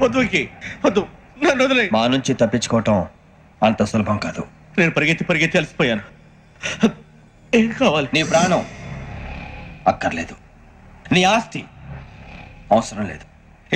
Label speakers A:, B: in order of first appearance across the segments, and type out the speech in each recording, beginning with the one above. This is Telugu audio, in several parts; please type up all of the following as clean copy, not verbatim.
A: వద్దు నన్ను వదిలే.
B: మా నుంచి తప్పించుకోవటం అంత సులభం కాదు.
A: నేను పరిగెత్తి అలసిపోయాను. ఏం కావాలి?
B: నీ ప్రాణం అక్కర్లేదు, నీ ఆస్తి అవసరం లేదు.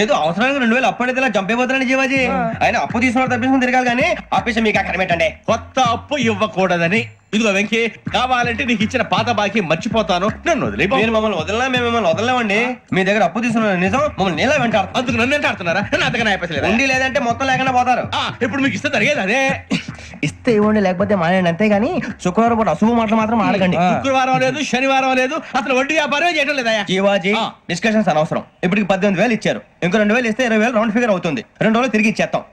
B: ఏదో అవసరానికి 2000 అప్పటిది ఇలా చంపేపోతున్నాడు జీవాజీ. ఆయన అప్పు తీసుకున్న తప్పించుకుని తిరగాలి కానీ ఆపేసి మీకు అక్కడ పెట్టండి.
A: కొత్త అప్పు ఇవ్వకూడదని. ఇదిగో వెంకీ, కావాలంటే నీకు ఇచ్చిన పాత బాకీ మర్చిపోతాను, నన్ను వదిలే.
B: మీరు మమ్మల్ని వదలనా? మేము మిమ్మల్ని వదలలేమండి. మీ దగ్గర అప్పు తీసుకున్న నిజం మమ్మల్ని నీలా వెంటాడుతుంది.
A: అందుకు నన్ను వెంటాడుతున్నారా? నన్ను అంతగా నాయపసలేదు.
B: ఉండి లేదంటే మొత్తం లేకుండా పోతారు.
A: ఇప్పుడు మీకు ఇస్తే జరిగేది అదే.
B: ఇస్తే ఇవ్వండి, లేకపోతే మానేయండి, అంతేగాని శుక్రవారం పూట అశుభ మాటలు మాత్రం ఆడకండి.
A: శుక్రవారం లేదు, శనివారం లేదు, అసలు వడ్డీ వ్యాపారమే చేయడం లేదా?
B: జీవాజీ, డిస్కషన్స్ అనవసరం. ఇప్పటికి 18,000 ఇచ్చారు, ఇంకో 2,000 ఇస్తే 20,000 రౌండ్ ఫిగర్ అవుతుంది. 2 రోజులు తిరిగి ఇచ్చేస్తాం.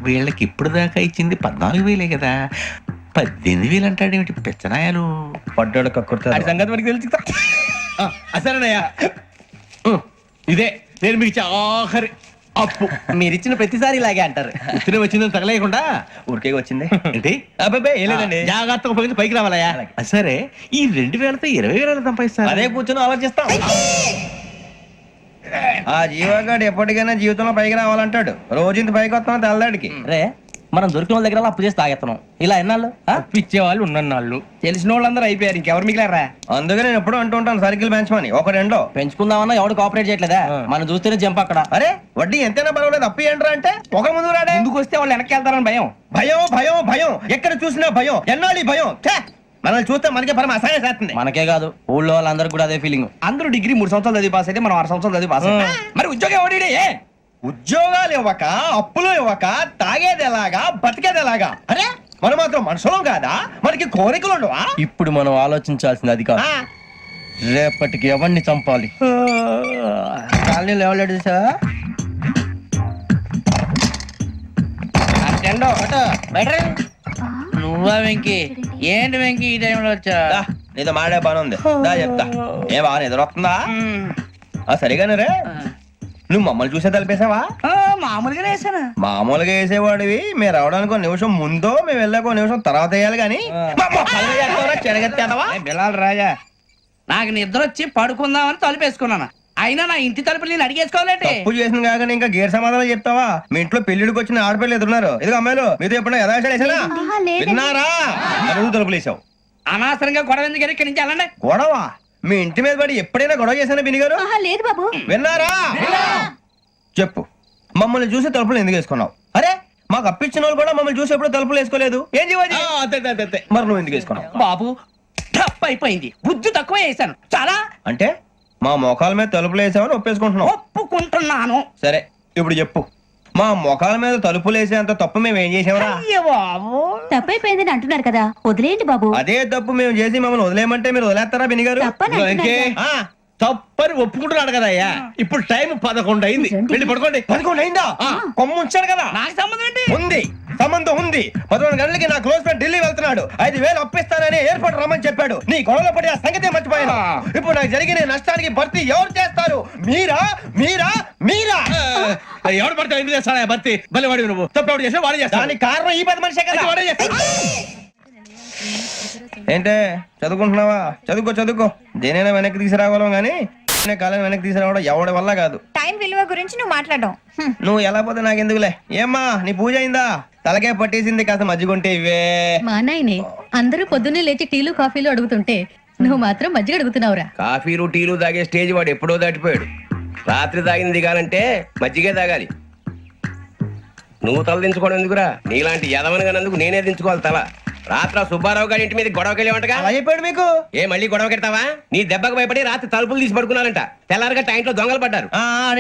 A: వీళ్ళకి ఇప్పుడు దాకా ఇచ్చింది 14,000 కదా, 18,000 అంటాడేమిటి పెచ్చనాయాలు?
B: పడ్డాడు కక్కుర్తాడు.
A: సంగతి మనకి తెలుసు. అసలేనయ్యా, ఇదే నేను మీకు ఇచ్చే ఆఖరి అప్పు.
B: మీరిచ్చిన ప్రతిసారి ఇలాగే అంటారు.
A: ఉత్తిని వచ్చిందని తగలేయకుండా
B: ఊరికే వచ్చింది
A: ఏంటి?
B: అబ్బాయి ఏం లేదండి.
A: జాగ్రత్తగా ఉపయోగించి పైకి రావాలయ్యా. సరే, ఈ 2,000తో 20,000 సంపాదిస్తారు.
B: అదే కూర్చొని ఆలోచిస్తాం. ఆ జీవగాడు ఎప్పటికైనా జీవితంలో పైకి రావాలంటాడు. రోజు ఇంత పైకి వస్తాం తెల్లడికి.
C: రే, మనం దొరికిన వాళ్ళ దగ్గర అప్పు చేసి తాగెత్తనం. ఇలా ఎన్నాళ్ళు
A: ఇచ్చే వాళ్ళు ఉన్నన్నాళ్ళు.
C: తెలిసిన వాళ్ళందరూ అయిపోయారు, ఇంకెవరు మిగిలారా?
B: అందుకే నేను ఎప్పుడు అంటూ ఉంటాను, సర్కిల్ పెంచమని. ఒక రెండో
C: పెంచుకుందామన్నా ఎవడు కోఆపరేట్ చేయట్లేదా? మనం చూస్తేనే జంప్ అక్కడ.
B: అరే వడ్డీ ఎంతైనా పర్వాలేదు, అప్పు ఏంట్రా అంటే ఒక ముందు రాడే.
C: ముందుకు వస్తే వాళ్ళు వెనక్కి వెళ్తారని భయం.
B: భయం భయం భయం, ఎక్కడ చూసినా భయం. ఎన్నాళ్ళు ఈ భయం? మనల్ని చూస్తే మనకే పరమ అసహాయం చేస్తుంది.
C: మనకే కాదు, ఊళ్ళో వాళ్ళందరూ కూడా అదే ఫీలింగ్. అందరూ డిగ్రీ 3 సంవత్సరాలు చదివి పాస్ అయితే మనం 6 సంవత్సరాలు చదివి పాస్. మరి ఉద్యోగం ఎవడి?
B: ఉద్యోగాలు ఇవ్వక, అప్పులు ఇవ్వక, తాగేది ఎలాగా, బతికేది ఎలాగా? అరే మనం మాత్రం మనుషులం కాదా? మనకి కోరికలు ఉండవా?
C: ఇప్పుడు మనం ఆలోచించాల్సింది అది కాదు, రేపటికి ఎవరిని చంపాలి. కాలనీలో ఎవరు సార్?
D: నువ్వా వెంకీ? ఏంటి వెంకీ ఈ టైంలో వచ్చా?
B: నీతో మాడే పని ఉంది, దా చెప్తా. ఏ బాగా నిద్రొస్తుందా? సరిగానే రే, నువ్వు మమ్మల్ని చూసే తలిపేసావా?
D: మామూలుగానే వేసాను.
B: మామూలుగా వేసేవాడివి. మేము రావడానికి 1 నిమిషం ముందో, మేము వెళ్ళాక 1 నిమిషం తర్వాత వేయాలి కానీ
C: బిలాల్ రాజా,
D: నాకు నిద్ర వచ్చి పడుకుందామని తలుపేసుకున్నాను. అయినా నా ఇంటి తలుపులు నేను అడిగేసుకోవాలంటే
B: తప్పు చేసిన కాక ఇంకా గేర్ సమాధానం చెప్తావా? మీ ఇంట్లో పెళ్లిడికి వచ్చిన ఆడపిల్లలు ఎదురున్నారు. ఇదిగో అమ్మాయిలు, మీతో ఎప్పుడైనా యథాశాలు వేసానా? విన్నారా? అడుగు తలుపులు వేసావు.
D: అనవసరంగా గొడవ ఎందుకు? ఇక్కడి నుంచి వెళ్ళండి.
B: గొడవ? మీ ఇంటి మీద పడి ఎప్పుడైనా గొడవ చేశానా బినిగారు?
E: లేదు బాబు.
B: విన్నారా? చెప్పు, మమ్మల్ని చూసి తలుపులు ఎందుకు వేసుకున్నావు? అరే మాకు అప్పించిన వాళ్ళు కూడా మమ్మల్ని చూసి ఎప్పుడు తలుపులు వేసుకోలేదు. ఏం చేయాలి? మరి నువ్వు ఎందుకు వేసుకున్నావు?
D: బాబు తప్పు అయిపోయింది, బుద్ధి తక్కువ వేసాను చాలా.
B: అంటే మా మోకాల మీద తలుపులు వేసామని ఒప్పేసుకుంటున్నావు?
D: ఒప్పుకుంటున్నాను.
B: సరే ఇప్పుడు చెప్పు, మా మొఖాల మీద తలుపులు వేసేంత తప్పు మేము ఏం చేసామరా?
E: తప్పైపోయిందని అంటున్నారు కదా, వదిలేయండి బాబు.
B: అదే తప్పు మేము చేసి మమ్మల్ని వదిలేయమంటే మీరు వదిలేస్తారా బినిగారు?
A: తప్పని ఒప్పుకుంటున్నాడు కదా అయ్యా. ఇప్పుడు టైం 11 అయింది, వెళ్ళి పడుకోండి.
B: 11 అయిందా? కొమ్ము ఉంచాడు కదా.
D: నాకు సంబంధం ఏంటి?
B: ఉంది, సంబంధం ఉంది. 11 గంటలకి నా క్లోజ్ ఫ్రెండ్ ఢిల్లీ వెళ్తున్నాడు. 5,000 అప్పిస్తానని ఎయిర్పోర్ట్ రమ్మని చెప్పాడు. నీ గొడవలో పడి ఆ సంగతి మర్చిపోయాను. ఇప్పుడు నాకు జరిగిన నష్టానికి భర్తీ ఎవరు చేస్తారు? మీరా మీరా మీరా?
A: ఎవడు పడితే ఎందుకు చేస్తాడా భర్తీ? మళ్ళీ వాడి నువ్వు తప్పు ఎవడు చేసా వాడే చేస్తా.
B: దానికి కారణం ఈ 10 మనిషే కదా.
A: వాడే చేస్తా.
B: ఏంటే చదువుకుంటున్నావా? చదువుకో చదువుకో. దేనైనా వెనక్కి తీసుకురావాలం గానీ కాలం వెనక్కి తీసుకురావడం ఎవడి వల్ల కాదు.
E: టైం విలువ గురించి నువ్వు మాట్లాడడం.
B: నువ్వు ఎలా పోతే నాకెందుకులే. ఏమ్మా నీ పూజ అయిందా? తలకే పట్టేసింది, కాస్త మజ్జిగుంటే ఇవే.
F: మా నాయనే అందరూ పొద్దున్నే లేచి టీలు కాఫీలు అడుగుతుంటే నువ్వు మాత్రం మజ్జిగ అడుగుతున్నావురా.
G: కాఫీలు టీలు తాగే స్టేజ్ వాడు ఎప్పుడో దాటిపోయాడు. రాత్రి తాగింది దిగాలంటే మజ్జిగే తాగాలి. నువ్వు తల దించుకోవడం ఎందుకురా? నీలాంటి యదవనగానందుకు నేనే దించుకోవాలి తల. రాత్రి సుబ్బారావు గారి ఇంటి మీద గొడవకెళ్ళేవంటగా.
B: అలా చెప్పాడు మీకు?
G: ఏ మళ్ళీ గొడవ కెడతావా? నీ దెబ్బకు భయపడి రాత్రి తలుపులు తీసి పడుకున్నారంట. తెల్లారగా టైంట్లో దొంగలు పడ్డారు.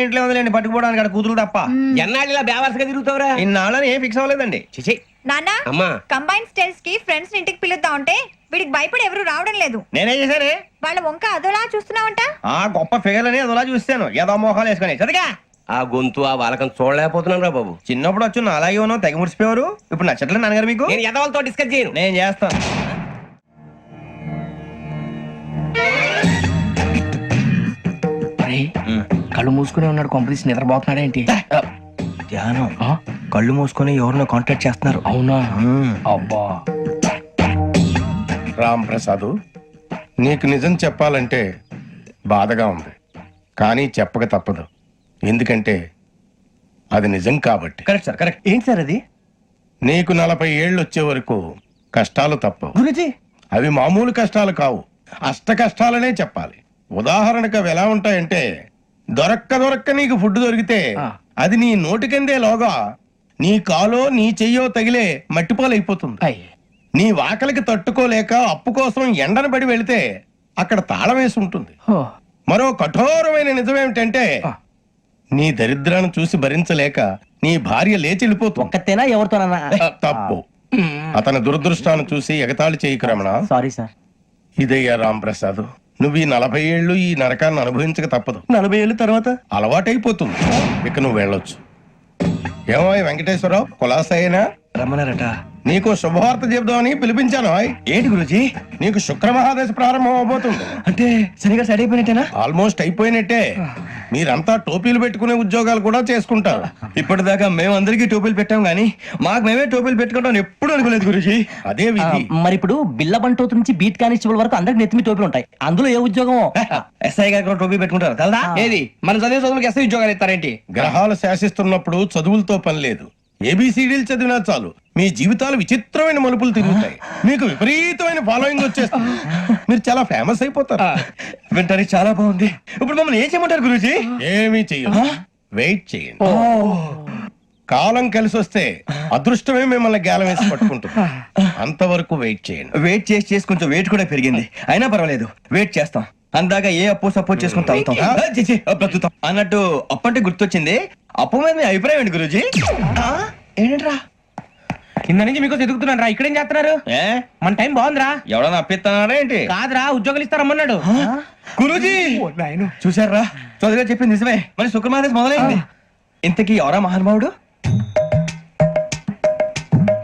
B: ఇంట్లో ఉందిలేండి, పట్టుకుపోవడానికి అక్కడ కూతురు తప్ప.
G: ఎన్నాళ్ళు ఇలా బేవర్సగా తిరుగుతావురా?
B: ఇన్నాళ్ళని ఏం ఫిక్స్ అవ్వలేదండి.
G: చిచి
E: నాన్న,
G: అమ్మా,
E: కంబైన్ స్టైల్స్ కి ఫ్రెండ్స్ ఇంటికి పిలుద్దాం అంటే వీడికి భయపడి ఎవరు రావడం లేదు.
B: నేనే చేశానే.
E: వాళ్ళ వంక అదోలా చూస్తున్నావంట.
B: గొప్ప ఫిగర్ అని అదోలా చూస్తాను. ఏదో మోహాలు వేసుకొని చదిగా
G: ఆ గొంతు ఆ వాలకం చూడలేకపోతున్నాను రా బాబు.
B: చిన్నప్పుడు వచ్చి నా అలాగే ఉన్నావు, తెగ ముడిచిపోయారు. ఇప్పుడు నచ్చట్లేదు నాన్నగారు మీకు?
G: నేను యదవలతో డిస్కస్ చేయను.
B: నేను చేస్తాను.
C: కళ్ళు మూసుకునే ఉన్నాడు, కొంపదీసి నిద్రపోతున్నాడు ఏంటి?
B: ధ్యానం. కళ్ళు మూసుకొని ఎవరినో కాంటాక్ట్ చేస్తున్నారు.
C: అవునా? అబ్బా
H: రామ్ ప్రసాద్, నీకు నిజం చెప్పాలంటే బాధగా ఉంది, కానీ చెప్పక తప్పదు. ఎందుకంటే అది నిజం కాబట్టి.
B: Correct sir correct.
C: ఏంటి సార్ అది?
H: నీకు 40 ఏళ్ళు వచ్చే వరకు కష్టాలు తప్పవు.
C: గురుజీ
H: అవి మామూలు కష్టాలు కావు, అష్ట కష్టాలనే చెప్పాలి. ఉదాహరణకు అవి ఎలా ఉంటాయంటే, దొరక్క నీకు ఫుడ్ దొరికితే అది నీ నోటికందే లోగా నీ కాలో నీ చెయ్యో తగిలే మట్టిపాలైపోతుంది. నీ వాకలికి తట్టుకోలేక అప్పు కోసం ఎండను పడి వెళితే అక్కడ తాళం వేసి ఉంటుంది. మరో కఠోరమైన నిజమేమిటంటే, నీ దరిద్రాన్ని చూసి భరించలేక నీ భార్య లేచి వెళ్ళిపోతుంది.
C: ఒక్కతేనా ఎవరితోనన్నా?
H: తప్పు. అతని దురదృష్టాన్ని చూసి ఎగతాళి చేయకు రమణ.
C: Sorry sir.
H: ఇదయ్యా రాంప్రసాద్, నువ్వు ఈ 40 ఏళ్ళు ఈ నరకాన్ని అనుభవించక తప్పదు.
C: 40 ఏళ్ళ తర్వాత
H: అలవాటైపోతుంది. ఇక నువ్వు వెళ్ళొచ్చు. ఏమో వెంకటేశ్వరరావు, కులాసైనా
B: రమ్మన్నారట.
H: నీకు శుభవార్త చెబుదామని పిలిపించాను.
B: ఏంటి గురుజీ?
H: నీకు శుక్ర మహాదశ ప్రారంభం అవబోతుంది.
B: అంటే సరిగా సెట్ అయిపోయినట్టేనా?
H: ఆల్మోస్ట్ అయిపోయినట్టే. మీరంతా టోపీలు పెట్టుకునే ఉద్యోగాలు కూడా చేసుకుంటారు.
B: ఇప్పటిదాకా మేమందరికీ టోపీలు పెట్టాం గానీ మాకు మేమే టోపీలు పెట్టుకుంటాం ఎప్పుడు అనుకోలేదు గురుజీ.
H: అదే విధి.
C: మరి ఇప్పుడు బిల్ల బంటోతు నుంచి బీట్ కానిస్టేబుల్ వరకు అందరికి నెత్తిమి టోపీలు ఉంటాయి. అందులో ఏ ఉద్యోగం?
B: ఎస్ఐ గారు కూడా టోపీ పెట్టుకుంటారు కదా.
D: ఏది మన చదివే చదువులకు ఎస్ఐ ఉద్యోగాలు ఇస్తారేంటి?
H: గ్రహాలు శాసిస్తున్నప్పుడు చదువులతో పని లేదు. ఏబిసిడీలు చదివినా చాలు మీ జీవితాలు విచిత్రమైన మలుపులు తిరుగుతాయి. మీకు విపరీతమైన ఫాలోయింగ్ వచ్చేస్తుంది. మీరు చాలా ఫేమస్ అయిపోతారు.
B: వింటానికి చాలా బాగుంది. ఇప్పుడు మమ్మల్ని ఏం చేయమంటారు గురూజీ?
H: ఏమీ చెయ్యదు, వెయిట్ చేయండి. కాలం కలిసి వస్తే అదృష్టమే మిమ్మల్ని గేలం వేసి పట్టుకుంటుంది. అంతవరకు వెయిట్ చేయండి.
B: వెయిట్ చేసి కొంచెం వెయిట్ కూడా పెరిగింది. అయినా పర్వాలేదు, వెయిట్ చేస్తాం. అందాక ఏ అప్పు సపోర్ట్ చేసుకుని తాగుతాం, బ్రతుకుతాం అన్నట్టు. అప్పు అంటే గుర్తొచ్చింది. అప్పు మీద మీ అభిప్రాయం ఏంటి గురూజీ? ఏంటరా
D: కింద నుంచి మీకు ఎదుగుతున్నాను రా. ఇక్కడేం చేస్తున్నారు? మన టైం బాగుందిరా.
B: ఎవడన్నా అప్పిస్తున్నారా ఏంటి?
D: కాదురా, ఉద్యోగాలు ఇస్తారమ్మన్నాడు.
B: గురూజీ చూసారా, చదువుగా చెప్పింది నిజమే. మరి శుక్రమాదేశ్ మొదలైంది. ఇంతకీ ఎవరా మహానుభావుడు?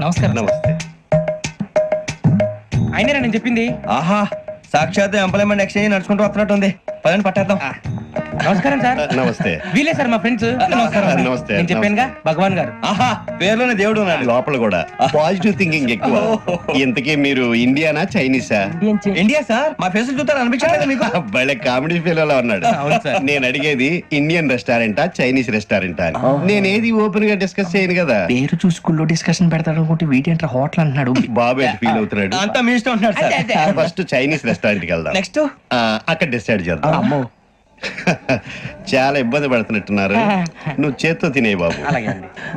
D: నమస్కారం.
G: నమస్తే.
D: అయినరా నేను చెప్పింది?
B: ఆహా, సాక్షాత్ ఎంప్లాయ్మెంట్ ఎక్స్చేంజ్ నడుచుకుంటూ వస్తున్నట్టు ఉంది. పదండి పట్టేద్దాం.
D: నమస్కారం సార్.
G: నమస్తే.
D: వీలే సార్ మా ఫ్రెండ్స్.
G: నమస్కారం. నమస్తే.
D: నేను చెప్పానుగా, భగవాన్ గారు.
B: ఆహా, పేర్లోనే దేవుడు ఉన్నాడు.
G: లోపల కూడా పాజిటివ్ థింకింగ్ ఎక్కువ. ఇంతకీ మీరు ఇండియానా చైనీసా?
B: India sir. మా ఫేసులు చూస్తారు అనిపించలేదు మీకు?
G: భలే కామెడీ ఫీల్ అలా ఉన్నాడు. నేను అడిగేది ఇండియన్ రెస్టారెంటా చైనీస్ రెస్టారెంటా అని. నేనేది ఓపెన్ గా డిస్కస్ చేయను కదా.
D: పేరు చూసుకుల్లో డిస్కషన్ పెడతాడు అనుకుంటే వీటేంట్రా హోటల్ అంటున్నాడు.
G: బాబు ఫీల్ అవుతున్నాడు.
B: అంతా మీ ఇష్టం ఉంటున్నాడు సార్.
G: ఫస్ట్ చైనీస్ రెస్టారెంట్ కి వెళ్దాం.
B: నెక్స్ట్
G: అక్కడ డిసైడ్ చేద్దాం. చాలా ఇబ్బంది పడుతున్నట్టున్నారు. నువ్వు చేత్తో తినే బాబు.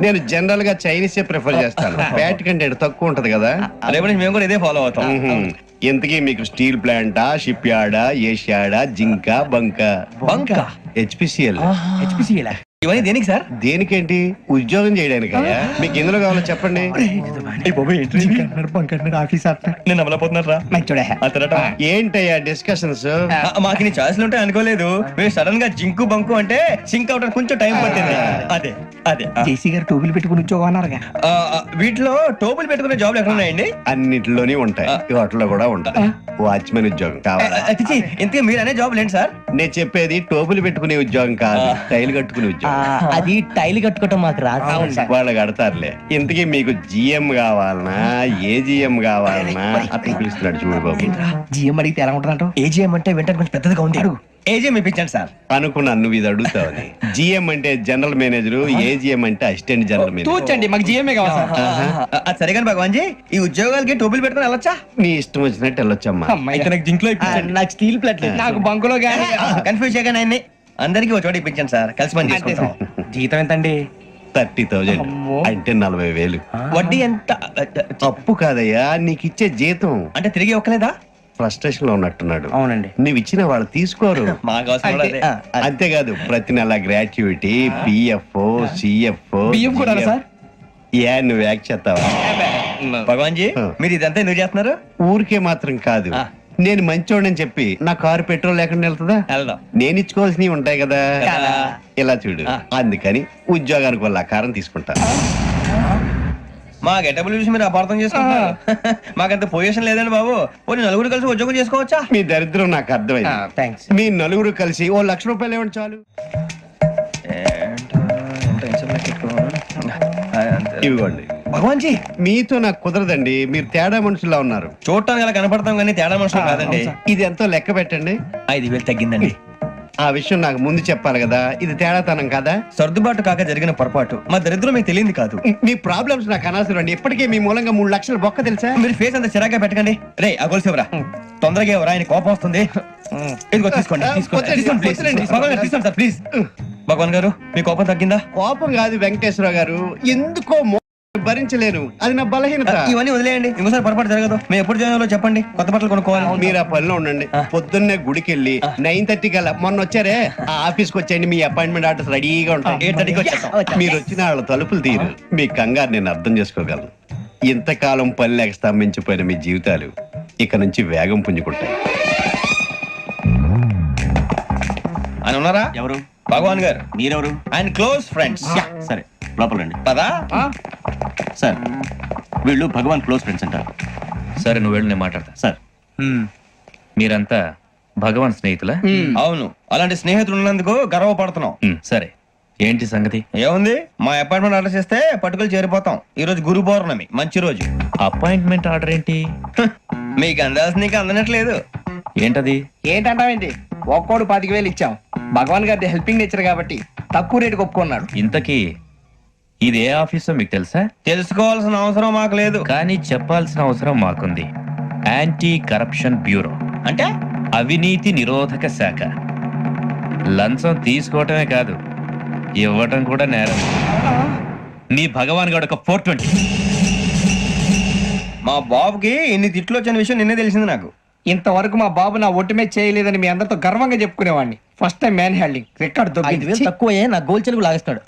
G: నేను జనరల్ గా చైనీసే ప్రిఫర్ చేస్తాను. ఫ్యాట్ కంటెంట్ తక్కువ ఉంటది కదా.
B: రేపు నుంచి మేము కూడా ఇదే ఫాలో అవుతాం.
G: ఇంతకీ మీకు స్టీల్ ప్లాంటా, షిప్ యార్డా, ఏషియాడా, జింక, బంకా? హెచ్పిసిఎల్.
B: ఇవన్నీ దేనికి సార్?
G: దేనికేంటి? ఉద్యోగం చేయడానికి. మీకు ఎందులో కావాలో చెప్పండి.
B: నేను అమలపోతున్నారా?
G: ఏంటయ్యా డిస్కషన్స్?
B: మాకు నీ ఛాయిస్లు ఉంటాయి అనుకోలేదు. మీరు సడన్ గా జింకు బంకు అంటే సింక్ అవడానికి కొంచెం టైం పట్టింది. అదే అదే
D: జేసీ గారు టోపీలు పెట్టుకుని ఉద్యోగం అన్నారుగా.
B: వీటిలో టోపులు పెట్టుకునే జాబ్లు ఎక్కడ ఉన్నాయండి?
G: అన్నిటిలోనే ఉంటాయి. వాటిలో కూడా ఉంటాయి. వాచ్మెన్ ఉద్యోగం కావాలా?
B: ఇంతకీ మీరు అనే జాబ్ లేండి సార్?
G: నేను చెప్పేది టోపులు పెట్టుకునే ఉద్యోగం కాదు, టైల్ కట్టుకునే ఉద్యోగం.
C: అది టైల్ కట్టుకోవటం మాకు రాదు.
G: వాళ్ళు కడతారులే. ఇంతకీ మీకు జిఎం కావాలనా, ఏజిఎం కావాలనా? అతను పిలుస్తున్నాడు చూడు బాబు.
D: జిఎం అడిగితే ఎలా ఉంటుందంట?
B: ఏజీఎం అంటే వెంటనే కొంచెం పెద్దదిగా ఉంది. అడుగు. ఏజీఎం ఇప్పించండి సార్.
G: అనుకున్నాను నువ్వు ఇది అడుగుతావని. జిఎం అంటే జనరల్ మేనేజర్, ఏజిఎం అంటే అసిస్టెంట్ జనరల్ మేనేజర్.
D: తూచండి, మాకు జిఎంఏ కావాలి సార్.
B: అది సరే కానీ భగవాన్ జీ, ఈ ఉద్యోగాలకి టోపులు పెట్టుకుని వెళ్ళొచ్చా?
G: నీ ఇష్టం వచ్చినట్టు వెళ్ళొచ్చమ్మా.
B: అయితే నాకు జింక్ లో
C: నాకు స్టీల్ ప్లేట్
D: నాకు బంకులో గానీ.
B: కన్ఫ్యూజ్ చేయగానే ఆయన్ని అందరికీ ఒక చోట ఇప్పించండి సార్. కలిసి పని చేసుకుంటాం.
D: జీతం ఎంతండి?
G: 30,000 అంటే 40,000.
B: వడ్డీ ఎంత?
G: అప్పు కాదయ్యా, నీకు ఇచ్చే జీతం.
B: అంటే తిరిగి ఒక్కలేదా?
G: ఫ్రస్ట్రేషన్ లో ఉన్నట్టున్నాడు.
D: అవునండి.
G: నువ్వు ఇచ్చిన వాళ్ళు తీసుకోరు.
B: మాకు అవసరం కూడా అదే.
G: అంతేకాదు ప్రతి నెల గ్రాట్యుటీ, పిఎఫ్, సిఎఫ్.
D: బియ్యం కూడా సార్?
G: నువ్వు యాక్ చేస్తావా?
B: భగవాన్ జీ, మీరు ఇదంతా ఎందుకు చేస్తున్నారు?
G: ఊరికే మాత్రం కాదు. నేను మంచోడని చెప్పి నా కారు పెట్రోల్ లేకుండా వెళ్తుందా?
B: వెళ్దాం.
G: నేను ఇచ్చుకోవాల్సినవి ఉంటాయి కదా.
B: కదా.
G: ఇలా చూడు. అందుకని ఉద్యోగానికి వాళ్ళ ఆకారం తీసుకుంటా.
B: మా గెటబుల్ చూసి మీరు అపార్థం చేసుకుంటున్నారు. మాకంత పొజిషన్ లేదండి బాబు. పోనీ నలుగురు కలిసి ఉద్యోగం చేసుకోవచ్చా?
G: మీ దరిద్రం నాకు అర్థమైంది.
D: థ్యాంక్స్.
G: మీ నలుగురు కలిసి ₹1,00,000 ఇవ్వండి చాలు. ఇవ్వండి.
B: భగవాన్ జీ,
G: మీతో నాకు కుదరదండి. మీరు తేడా మనుషుల్లా ఉన్నారు.
B: చూడటానికి అలా కనపడతాం కానీ తేడా మనుషులు కాదండి.
G: ఇది ఎంతో లెక్క పెట్టండి.
B: 5,000 తగ్గిందండి.
I: ఆ విషయం నాకు ముందు చెప్పాలి కదా, ఇది తేడాతనం కదా.
C: సర్దుబాటు కాక జరిగిన పొరపాటు మా దరిద్రం మీకు తెలియంది కాదు.
I: మీ ప్రాబ్లమ్స్ నాకు అనవసరం అండి. ఇప్పటికే మీ మూలంగా 3 లక్షలు బొక్క తెలుసా.
C: మీరు ఫేస్ అంత చిరాగ్గా పెట్టకండి. రే ఆ గొలుసు ఎవరా? తొందరగా ఎవరా? ఆయన కోపం వస్తుంది. ఇదిగో తీసుకోండి. తీసుకోండి, please. భగవాన్ గారు తీసుకోండి సార్, ప్లీజ్. భగవాన్ గారు మీ కోపం తగ్గిందా?
I: కోపం కాదు వెంకటేశ్వర గారు, ఎందుకో భరించలేను, అది నా బలహీనత.
C: ఇవన్నీ వదిలేయండి, ఇంకోసారి పొరపాటు జరగదు. మేము ఎప్పుడు జాయిన్ అవ్వాలో చెప్పండి, కొత్త బట్టలు కొనుక్కోవాలి.
I: మీరు ఆ పనిలో ఉండండి. పొద్దున్నే గుడికి వెళ్ళి 9:30 కల్లా, మొన్న వచ్చారే ఆ ఆఫీస్కి వచ్చేయండి. మీ అపాయింట్మెంట్ ఆర్డర్స్ రెడీగా ఉంటాయి.
C: 8:30కి వచ్చేస్తాం.
I: మీరు వచ్చిన వాళ్ళ తలుపులు తీరు. మీ కంగారు నేను అర్థం చేసుకోగలను. ఇంతకాలం పని లేక స్తంభించిపోయిన మీ జీవితాలు ఇక నుంచి వేగం పుంజుకుంటాయి.
C: ఆయన ఉన్నారా?
J: ఎవరు?
C: భగవాన్ గారు.
J: మీరెవరు?
C: ఆయన క్లోజ్ ఫ్రెండ్స్.
J: సరే లోపల రండి.
C: పదా
J: సార్ వీళ్ళు భగవాన్ క్లోజ్ ఫ్రెండ్స్ అంటారు.
A: సరే నువ్వు వెళ్ళి నేను మాట్లాడతా.
J: సార్
A: మీరంతా భగవాన్ స్నేహితులా?
C: అవును, అలాంటి స్నేహితులు ఉన్నందుకు గర్వపడుతున్నాం.
A: సరే ఏంటి సంగతి?
C: ఏముంది, మా అపాయింట్మెంట్ ఆర్డర్ చేస్తే పట్టుకులు చేరిపోతాం. ఈ రోజు గురు పౌర్ణమి, మంచి రోజు.
A: అపాయింట్మెంట్ ఆర్డర్ ఏంటి?
C: మీకు అందాల్సిన నీకు అందనట్లేదు.
A: ఏంటది?
D: ఏంటంటావేంటి? ఒక్కోడు 25,000 ఇచ్చాం. భగవాన్ గారి హెల్పింగ్ నేచర్ కాబట్టి తక్కువ రేటుకి ఒప్పుకున్నాడు.
A: ఇంతకీ ఇది ఏ ఆఫీసో మీకు తెలుసా?
C: తెలుసుకోవాల్సిన అవసరం మాకు లేదు.
A: కానీ చెప్పాల్సిన అవసరం మాకుంది. యాంటీ కరప్షన్ బ్యూరో,
C: అంటే
A: అవినీతి నిరోధక శాఖ. లంచం తీసుకోవటమే కాదు, ఇవ్వటం కూడా నేరం. మీ భగవాన్ గారు ఒక 420.
C: మా బాబుకి ఇన్ని తిట్లు వచ్చిన విషయం నిన్నే తెలిసింది నాకు.
D: ఇంతవరకు మా బాబు నా ఒట్టుమే చేయలేదని మీ అందరితో గర్వంగా చెప్పుకునేవాడిని. First time man handing record దొబ్బింది.
C: తక్కువే నా గోల్ చెలుగు లాగేస్తాడు.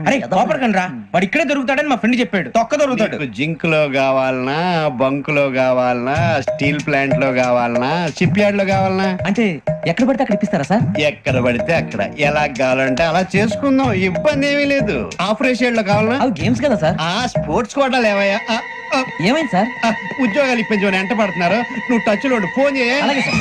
C: అరే కోపడకండి రా, వాడు ఇక్కడే దొరుకుతాడని మా ఫ్రెండ్ చెప్పాడు. తొక్క దొరుకుతాడు.
I: మీకు జింక్ లో కావాలనా, బంక్ లో కావాలనా, స్టీల్ ప్లాంట్ లో కావాలనా, షిప్ యార్డ్ లో కావాలనా?
C: అంటే ఎక్కడ పడితే అక్కడ ఇప్పిస్తారా సార్?
I: ఎక్కడ పడితే అక్కడ, ఎలా కావాలంటే అలా చేసుకుందాం, ఇబ్బంది ఏమీ లేదు. ఆపరేషన్ లో కావాలనా?
C: అవి గేమ్స్ కదా సార్.
I: ఆ స్పోర్ట్స్ కోటాలు ఏమయ్యా?
C: ఏమైంది సార్?
I: ఉద్యోగాలు ఇప్పించమని ఎంట పడుతున్నారు. నువ్వు టచ్ లో ఉండు, ఫోన్ చేయ.
C: అలాగే సార్.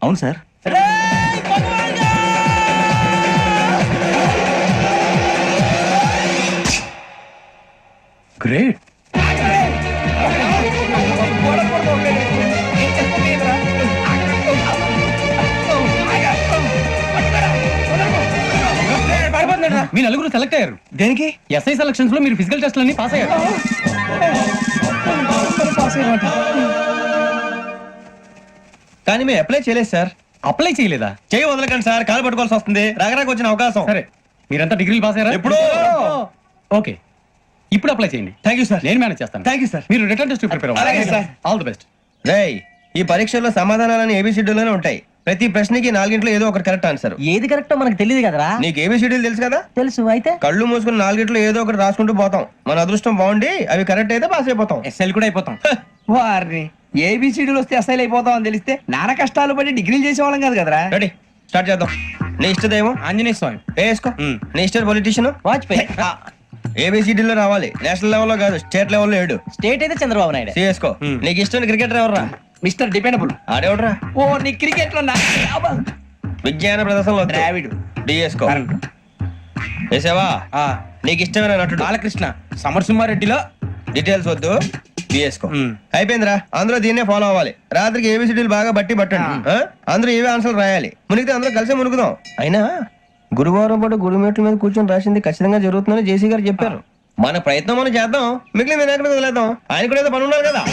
J: అవును సార్.
A: గ్రేట్.
B: మీ నలుగురు సెలెక్ట్ అయ్యారు.
C: దేనికి?
B: ఎస్ఐ సెలక్షన్స్ లో మీరు ఫిజికల్ టెస్ట్ అన్ని పాస్ అయ్యారు.
C: కానీ మేము అప్లై చేయలేదు సార్.
B: అప్లై చేయలేదా?
C: చేయి వదలకండి సార్, కాలు పట్టుకోవాల్సి వస్తుంది. రాగరాకు వచ్చిన అవకాశం.
B: సరే, మీరంతా డిగ్రీలు పాస్ అయ్యారా?
C: ఎప్పుడో.
B: ఓకే, ఇప్పుడు అప్లై చేయండి.
C: Thank you sir.
B: నేను మేనేజ్ చేస్తాను.
C: Thank you sir.
B: మీరు రిటర్న్ టెస్ట్ ప్రిపేర్ అవ్వాలి.
C: అలాగే సార్.
B: All the best.
C: రేయ్, ఈ పరీక్షల్లో సమాధానాలని ఏబిసిడ్యూల్లోనే ఉంటాయి. ప్రతి ప్రశ్నకి 4 ఏదో ఒకటి కరెక్ట్ ఆన్సర్.
D: ఏది కరెక్టో మనకు తెలియదు కదరా.
C: నీకు ఏబిసిడ్యూల్ తెలుసు కదా?
D: తెలుసు. అయితే
C: కళ్ళు మూసుకుని 4 ఏదో ఒకటి రాసుకుంటూ పోతాం. మన అదృష్టం బాగుండి అవి కరెక్ట్ అయితే పాస్ అయిపోతాం.
B: ఎస్ఎల్ కూడా అయిపోతాం.
D: వారిని ఏబిసిడీలు వస్తే అసైల్ అయిపోతాం అని తెలిస్తే నాన్న కష్టాలు పడి డిగ్రీలు చేసేవాళ్ళం కాదు కదరా.
C: రెడీ, స్టార్ట్ చేద్దాం. నీ ఇష్టదేమో
B: ఆంజనేయ స్వామి.
C: వేసుకో. నీ ఇష్ట పొలిటీషియన్
D: వాజ్పేయి.
C: ఏబిసిడీలో రావాలి, నేషనల్ లెవెల్లో కాదు, స్టేట్ లెవెల్లో 7.
D: స్టేట్ అయితే చంద్రబాబు నాయుడు.
C: సిఎస్కో. నీకు ఇష్టం క్రికెటర్ ఎవర్రా?
D: Mister dependable.
C: ఆడేవడరా?
D: ఓ నీ క్రికెట్ లో
C: విజ్ఞాన ప్రదర్శనలో
D: ద్రావిడు.
B: డిఎస్కో వేసావా నీకు ఇష్టమైన నటుడు
C: బాలకృష్ణ సమరసింహారెడ్డిలో
B: డీటెయిల్స్ వద్దు డిఎస్కో అయిపోయిందిరా అందరూ దీన్నే ఫాలో అవ్వాలి రాత్రికి ఏబిసిడీలు బాగా బట్టి పట్టండి అందరూ ఏవే ఆన్సర్లు రాయాలి మునిగితే అందరూ కలిసి మునుగుదాం అయినా గురువారం పాటు గురుమేట్ల మీద కూర్చొని రాసింది ఖచ్చితంగా జరుగుతుందని జేసీ గారు చెప్పారు మన ప్రయత్నం మనం చేద్దాం మిగిలిన నేను ఎక్కడ వదిలేద్దాం ఆయన కూడా ఏదో పని ఉన్నారు కదా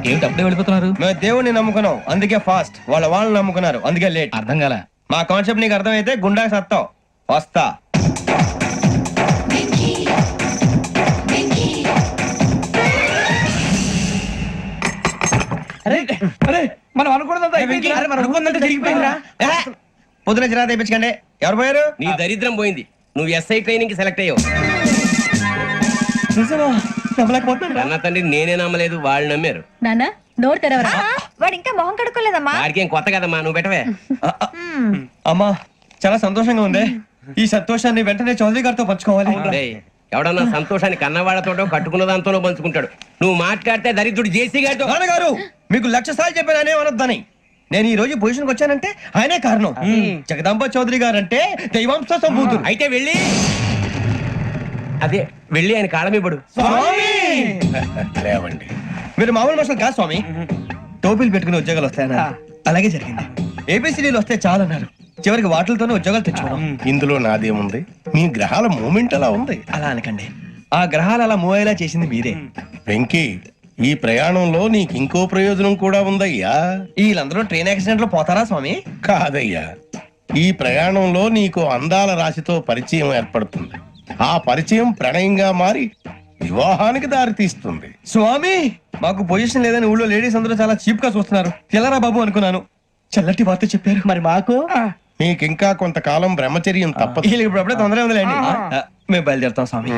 A: ఏమిటి అప్పుడే వెళ్ళిపోతున్నారు?
B: మేము దేవుడిని నమ్ముకున్నాం అందుకే ఫాస్ట్ వాళ్ళని నమ్ముకున్నారు అందుకే లేట్
A: అర్థం కాల.
B: మా కాన్సెప్ట్ నీకు అర్థమైతే గుండా సత్తావు వస్తా
D: మనం అనుకున్నదంతా
B: పొద్దున చిరా తెప్పించకండి ఎవరు పోయారు
G: నీ దరిద్రం పోయింది. నువ్వు ఎస్ఐ ట్రైనింగ్ కి సెలెక్ట్ అయ్యావు. అన్న తండ్రి నేనే నమ్మలేదు, వాళ్ళు నమ్మారు.
F: నానా నోరు తెరవరా.
E: వాడు ఇంకా మొహం కడుక్కోలేదమ్మా.
G: వాడికి ఏం కొత్త కదమ్మా, నువ్వు పెట్టవే.
B: అమ్మా చాలా సంతోషంగా ఉంది ఈ సంతోషాన్ని వెంటనే చౌదరి గారితో పంచుకోవాలి
G: డేయ్, ఎవడన్నా సంతోషాన్ని కన్నవాడతోటో కట్టుకున్న దాంతోనో పంచుకుంటాడు. నువ్వు మాట్లాడితే దరిద్రుడు జేసీ గారితో.
B: నాన్నగారు మీకు 1,00,000 సార్లు చెప్పాననే అనొద్దని నేను ఈ రోజు పొజిషన్కి వచ్చానంటే ఆయనే కారణం జగదాంబ చౌదరి గారు అంటే దైవాంశ సంభూతుడు
G: అయితే వెళ్ళి అదే వెళ్ళి ఆయన కాళ్ళమివ్వడు.
H: లేవండి.
B: మీరు మామూలు మనుషులు కాదు స్వామి టోపీలు పెట్టుకుని ఉద్యోగాలు వస్తాయన్నారు అలాగే జరిగింది ఏబిసిడీలు వస్తే చాలన్నారు చివరికి వాటిలతోనే ఉద్యోగాలు తెచ్చుకోవడం
H: ఇందులో నాదేముంది? మీ గ్రహాల మూమెంట్ అలా ఉంది.
B: అలా అనకండి ఆ గ్రహాలు అలా మూవ్ అయ్యేలా చేసింది మీరే
H: వెంకీ, ఈ ప్రయాణంలో నీకు ఇంకో ప్రయోజనం కూడా ఉందయ్యా.
B: వీళ్ళందరూ ట్రైన్ యాక్సిడెంట్ లో పోతారా స్వామి
H: కాదయ్యా, ఈ ప్రయాణంలో నీకు అందాల రాశితో పరిచయం ఏర్పడుతుంది. ఆ పరిచయం ప్రణయంగా మారి వివాహానికి దారితీస్తుంది.
B: స్వామి మాకు పొజిషన్ లేదని ఊళ్ళో లేడీస్ అందరూ చాలా చీప్ గా చూస్తున్నారు తెల్లరా బాబు అనుకున్నాను చల్లటి వార్త చెప్పారు మరి మాకు
H: నీకింకా కొంతకాలం బ్రహ్మచర్యం తప్పదు.
B: వీళ్ళకి ఇప్పుడు అప్పుడే తొందరగా ఉందిలేండి మేము బయలుదేరుతాం స్వామి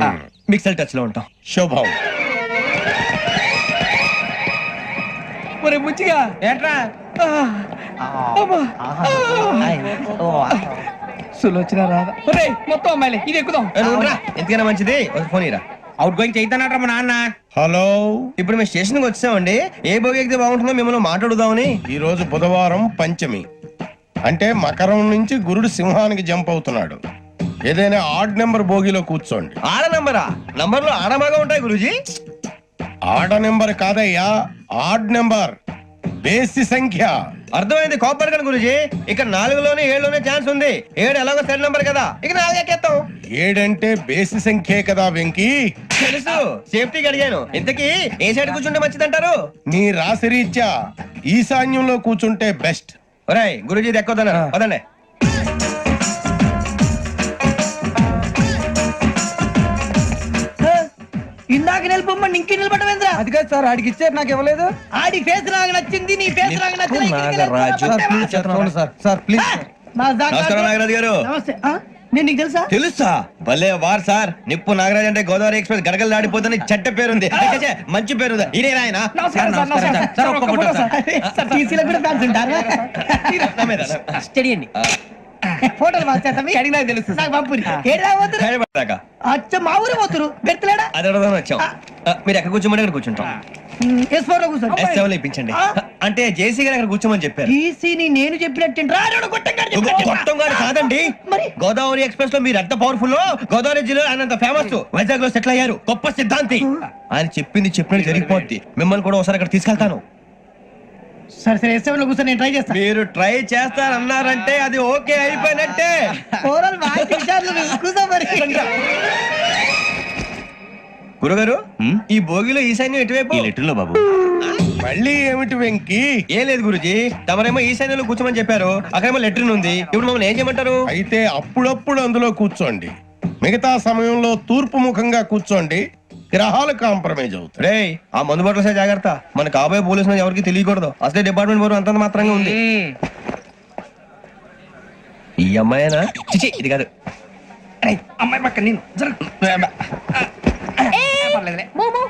B: మిక్సెల్ టచ్ లో ఉంటాం
H: శుభం.
D: మరి ముచ్చిగా
B: ఏంట్రా
D: సులోచన రాదా ఒరేయ్, మొత్తం అమ్మాయిలే ఇది ఎక్కుదాం.
B: ఎందుకైనా మంచిది ఒక ఫోన్ ఇరా
C: అవుట్ గోయింగ్ చేద్దానట్రా మా నాన్న.
H: హలో,
B: ఇప్పుడు మేము స్టేషన్ కి వచ్చామండి ఏ బోగి ఎక్కితే బాగుంటుందో మిమ్మల్ని మాట్లాడుదామని
H: ఈ రోజు బుధవారం పంచమి అంటే మకరం నుంచి గురుడు సింహానికి జంప్ అవుతున్నాడు. ఏదైనా ఆడ్ నెంబర్ బోగిలో కూర్చోండి.
B: ఆడ నంబరా నంబర్లు ఆడ బాగా ఉంటాయి గురూజీ
H: ఆడ నెంబర్ కాదయ్యా, ఆడ్ నెంబర్, బేసి సంఖ్య.
B: అర్థమైంది కాపర్ కానీ గురూజీ ఇక్కడ 4లోనే 7లోనే ఛాన్స్ ఉంది 7 ఎలాగో సెడ్ నంబర్ కదా ఇక 4 ఎక్కేస్తాం.
H: 7 అంటే బేసి సంఖ్యే కదా వెంకీ.
B: తెలుసు సేఫ్టీకి అడిగాను ఇంతకీ ఏ సైడ్ కూర్చుంటే మంచిదంటారు
H: నీ రాశి రీత్యా ఈశాన్యంలో కూర్చుంటే బెస్ట్.
B: ఒరేయ్ గురూజీ దెక్కొద్దన్నారు పదండి
D: ఇందాక నిలబొమ్మని ఇంకే నిలబడమేంద్రా?
C: అది కాదు సార్, ఆడికి ఇచ్చారు నాకు ఇవ్వలేదు.
D: ఆడి ఫేస్ నాకు నచ్చింది నీ ఫేస్ నాకు నచ్చింది.
C: Sir please.
B: నమస్కారం నాగరాజు గారు
D: నమస్తే. నేను నీకు తెలుసా?
B: తెలుసా భలే వార్ సార్ నిప్పు నాగరాజ్ అంటే గోదావరి ఎక్స్ప్రెస్ గడగలు దాడిపోతుంది చెడ్డ పేరుంది ఛే, మంచి పేరుంది ఇదే ఆయన
D: నమస్కారం సార్, నమస్కారం సార్. ఒక్క ఫోటో సార్. సార్, TC లో కూడా ఫ్యాన్స్ ఉంటారా? స్టడీ అండి. ఫోటోలు మార్చేస్తాం మీకు అడిగినా తెలుసు నాకు పంపురి ఏడా పోతురు
B: హైదరాబాద్
D: అచ్చ మా ఊరు పోతురు బెర్తలేడా
B: అది అడగదామని వచ్చాం మీరు ఎక్కడ కూర్చోమని అక్కడ కూర్చుంటాం
D: S4 లో కూర్చోండి.
B: S7 లో ఇప్పించండి అంటే జేసీ గారు అక్కడ కూర్చోమని చెప్పారు
D: టీసీని నేను చెప్పినట్టు రాడు
B: గొట్టం గారు కాదండి గోదావరి ఎక్స్ప్రెస్ లో మీరు ఎంత పవర్ఫుల్ గోదావరి జిల్లా ఆయన ఫేమస్ వైజాగ్ లో సెటిల్ అయ్యారు గొప్ప సిద్ధాంతి ఆయన చెప్పింది చెప్పినట్టు జరిగిపోద్ది మిమ్మల్ని కూడా ఒకసారి అక్కడ తీసుకెళ్తాను
D: సరే సరే S7 లో కూర్చొని నేను ట్రై చేస్తాను
B: మీరు ట్రై చేస్తారన్నారంటే అది ఓకే అయిపోయినట్టే
D: ఓవరాల్ బాగా విచారణ కూర్చో మరి
B: గురుగారు ఈ భోగిలో ఈశాన్యం ఎటువైపు
J: ఈ లెటర్లో బాబు.
H: మళ్ళీ ఏమిటి వెంకీ?
B: ఏం లేదు గురుజీ తమరేమో ఈశాన్యంలో కూర్చోమని చెప్పారు అక్కడేమో లెటర్ ఉంది ఇప్పుడు మమ్మల్ని ఏం చేయమంటారు
H: అయితే అప్పుడప్పుడు అందులో కూర్చోండి, మిగతా సమయంలో తూర్పు ముఖంగా కూర్చోండి. గ్రహాలు కాంప్రమైజ్ అవుతాయి.
B: రే ఆ మందు బట్టలసే జాగ్రత్త మన కాబోయే పోలీసులు ఎవరికి తెలియకూడదు అసలే డిపార్ట్మెంట్ బోరు అంతంత మాత్రంగా ఉంది ఈ అమ్మాయినా చిచి ఇది కాదు
D: అమ్మాయి పక్క నేను
E: momo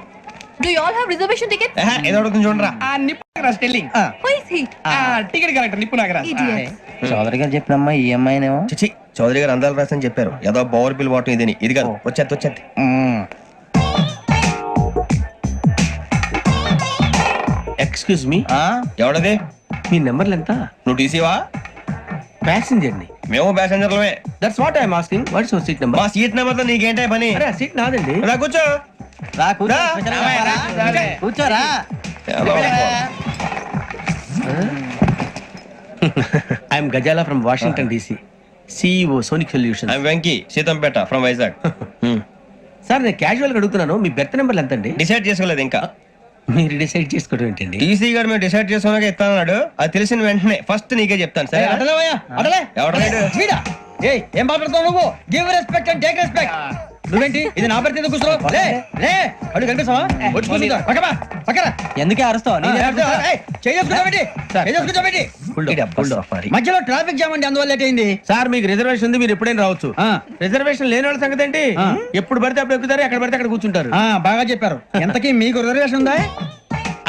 F: Do you all have reservation tickets?
B: ఏదో అడుగుతుంది చూడరా.
D: నిప్పు Nagaraj telling
F: Who is he?
D: Ticket collector నిప్పు నాగరాజ్
F: Idiots.
C: చౌదరి గారు చెప్పినమ్మా ఈ అమ్మాయినేమో చిచి చౌదరి గారు అందాలు రాసని చెప్పారు ఏదో బోర్ బిల్ వాటం ఇదని ఇది కాదు వచ్చేది
D: ఎక్స్క్యూజ్ మీ
C: ఎవడది
D: మీ నెంబర్లు ఎంత?
C: నువ్వు టీసీవా
D: ప్యాసింజర్ ని.
C: మేము ప్యాసెంజర్లమే
D: that's what I'm asking. What is your seat number?
C: మా సీట్ నెంబర్ తో నీకేంటే పని
D: అరే సీట్ నాదండి.
C: రా కూర్చో
D: కూర్చోరా. I'm Ghazala from Washington DC, CEO Sonic solution.
C: I'm Venky Seethampeta from Vizag
D: sir నేను క్యాజువల్ గా అడుగుతున్నాను, మీ బెర్త్ నెంబర్లు ఎంత అండి?
C: డిసైడ్ చేసుకోలేదు ఇంకా
D: మీరు డిసైడ్ చేసుకోవడం ఏంటండి?
C: టీసీ గారు మేము డిసైడ్ చేసుకున్నాక ఇస్తానన్నాడు అది తెలిసిన వెంటనే ఫస్ట్ నీకే చెప్తాను సరే ఎవడలేడు
D: ఏం మాట్లాడుతావు నువ్వు? Give respect and take respect. నువ్వేంటి ఇది నా పరిస్థితి కూర్చోవు? లే లే అడుగు కనిపిస్తావా? వచ్చి కూర్చుంటా. పక్కమా పక్కరా. ఎందుకే అరుస్తావు? మధ్యలో ట్రాఫిక్ జామ్ అండి, అందువల్ల లేట్ అయింది. సార్ మీకు రిజర్వేషన్ ఉంది, మీరు ఎప్పుడైనా రావచ్చు. రిజర్వేషన్ లేని వాళ్ళ సంగతి ఏంటి? ఎప్పుడు పడితే అప్పుడు ఎక్కుతారు, ఎక్కడ పడితే అక్కడ కూర్చుంటారు. బాగా చెప్పారు. ఎంతకీ మీకు రిజర్వేషన్ ఉందా?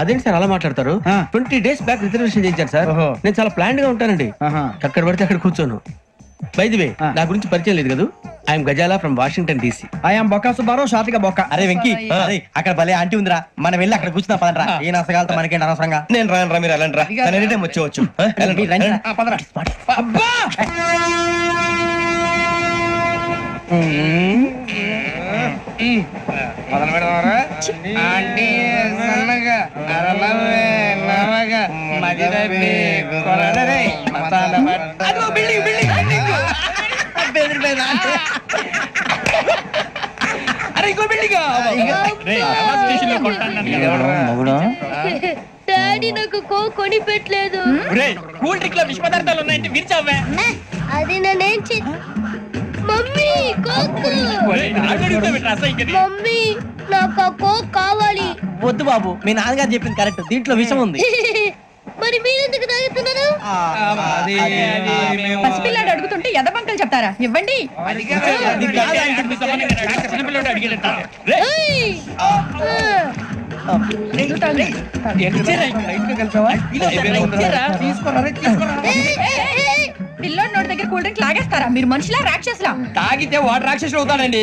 D: అదేంటి సార్ అలా మాట్లాడతారు? 20 days బ్యాక్ రిజర్వేషన్ చేయించారు సార్. నేను చాలా ప్లాన్డ్ గా ఉంటానండి, అక్కడ పడితే అక్కడ కూర్చోను. బై ది వే నా గురించి పరిచయం లేదు కదా, I'm Ghazala from Washington DC. I'm Bokka Subbarao, షార్ట్గా బొక్క. అరే వెంకీ అక్కడ భలే ఆంటీ ఉందిరా, మనం వెళ్ళి అక్కడ కూర్చున్నా పదరా. ఏ నసగాలతో మనకేంటి అనవసరంగా.
C: నేను రాను రా, మీరు వెళ్ళండి రా, ఎనీ టైం వచ్చేవచ్చు.
D: అబ్బా మొదలు పెడదామరా? ఆంటీ సన్నగా అరలవే నవగా మదిరపి కొరడరే మతాల అదిగో బిల్డింగ్ బిల్డింగ్ బిల్డింగ్ బెదిరిపోయింది. అరే ఇంకో బిల్డింగ్.
F: డాడీ నాకు కొని పెట్టలేదు.
D: కూల్ డ్రింక్ లో విష పదార్థాలు ఉన్నాయంటే విరిచావే.
F: అది నేనేం మమ్మీ కోక్. మమ్మీ నాకు ఆ కోక్ కావాలి.
D: వద్దు బాబు, మీ నాన్నగారు చెప్పింది కరెక్ట్, దీంట్లో విషం ఉంది.
F: మరి మీరెందుకు తాగుతున్నారు?
E: పసిపిల్లాడు అడుగుతుంటే ఎదబంకలు చెప్తారా? ఇవ్వండి. పిల్లోడి నోటి దగ్గర కూల్ డ్రింక్ లాగేస్తారా? మీరు మనుషులా రాక్షసులా?
D: తాగితే వాడు రాక్షసుడు అవుతాడండి.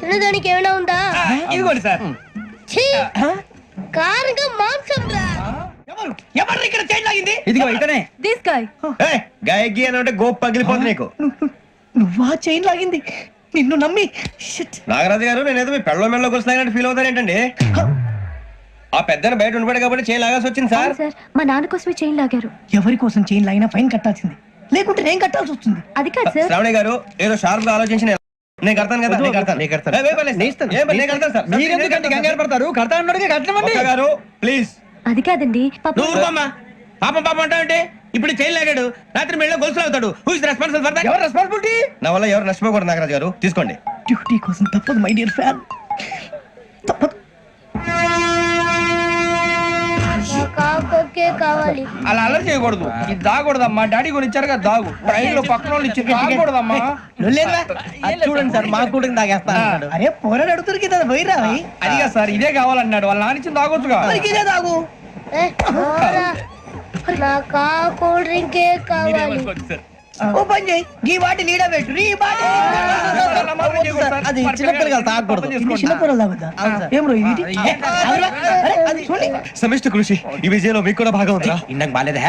F: తినడానికి ఏమైనా ఉందా?
D: ఇదిగోండి సార్.
F: కారంగా మాంసం రా.
D: ఎవరు ఇక్కడ చైన్ లాగింది? ఇదిగో ఇతనే.
F: This guy.
C: గాయకి అని అంటే గోప్ పగిలిపోతుంది నీకు.
D: నువ్వా చైన్ లాగింది? నిన్ను నమ్మి.
C: నాగరాజు గారు నేనేదో మీ పెళ్ళ మెళ్ళ కొలుస్తానట్టు ఫీల్ అవుతారేంటండి? ఆ పెద్దని బయట ఉండిపోయాడు కాబట్టి చేయి లాగాల్సి వచ్చింది సార్.
F: మా నాన్న కోసమే చైన్ లాగారు.
D: ఎవరి కోసం చైన్ లాగినా ఫైన్ కట్టాల్సింది, లేకుంటే నేను కట్టాల్సి వస్తుంది.
F: అది కాదు సార్.
C: శ్రావణి గారు ఏదో షార్ప్ గా ఆలోచించి నేను కడతాను కదా. నేను కడతాను సార్.
D: మీరెందుకంటే కంగారు పడతారు? కడతా అన్నాడుగా కట్టమండి.
C: గారు ప్లీజ్.
F: అది కాదండి.
D: పాపం పాపం అంటావంటే ఇప్పుడు చైన్ లాగాడు, రాత్రి మెళ్ళ గొలుసులు అవుతాడు. Who is responsible for that? ఎవరు రెస్పాన్సిబిలిటీ?
C: నా వల్ల ఎవరు నష్టపోకూడదు నాగరాజు గారు, తీసుకోండి.
D: డ్యూటీ కోసం తప్పదు మై డియర్ ఫ్యాన్, తప్పదు.
F: కావాలి.
D: అలా అల్లరి చేయకూడదు, ఇది దాగకూడదమ్మా. డాడీ కొని ఇచ్చారు కదా దాగు, ట్రైన్ లో పక్కన వాళ్ళు ఇచ్చి దాగకూడదమ్మా. చూడండి సార్, మా కూడా దాగేస్తా. అరే పోరాడు అడుగుతారు కదా, పోయిరా. అదిగా సార్, ఇదే కావాలన్నాడు, వాళ్ళ నానిచ్చింది తాగొచ్చుగా. ఇదే తాగు.
F: నాకు కూల్ డ్రింకే కావాలి.
D: ఓ పని చేయి, ఈ వాటి లీడ పెట్టు. అది చిన్నపిల్లలు కదా తాగకూడదు, చిన్నపిల్లలు తాగుతా. ఏం రో ఇది?
C: సమిష్టి కృషి ఈ విజయంలో మీకు కూడా భాగం ఉందా?
D: ఇందాక బాలేదా?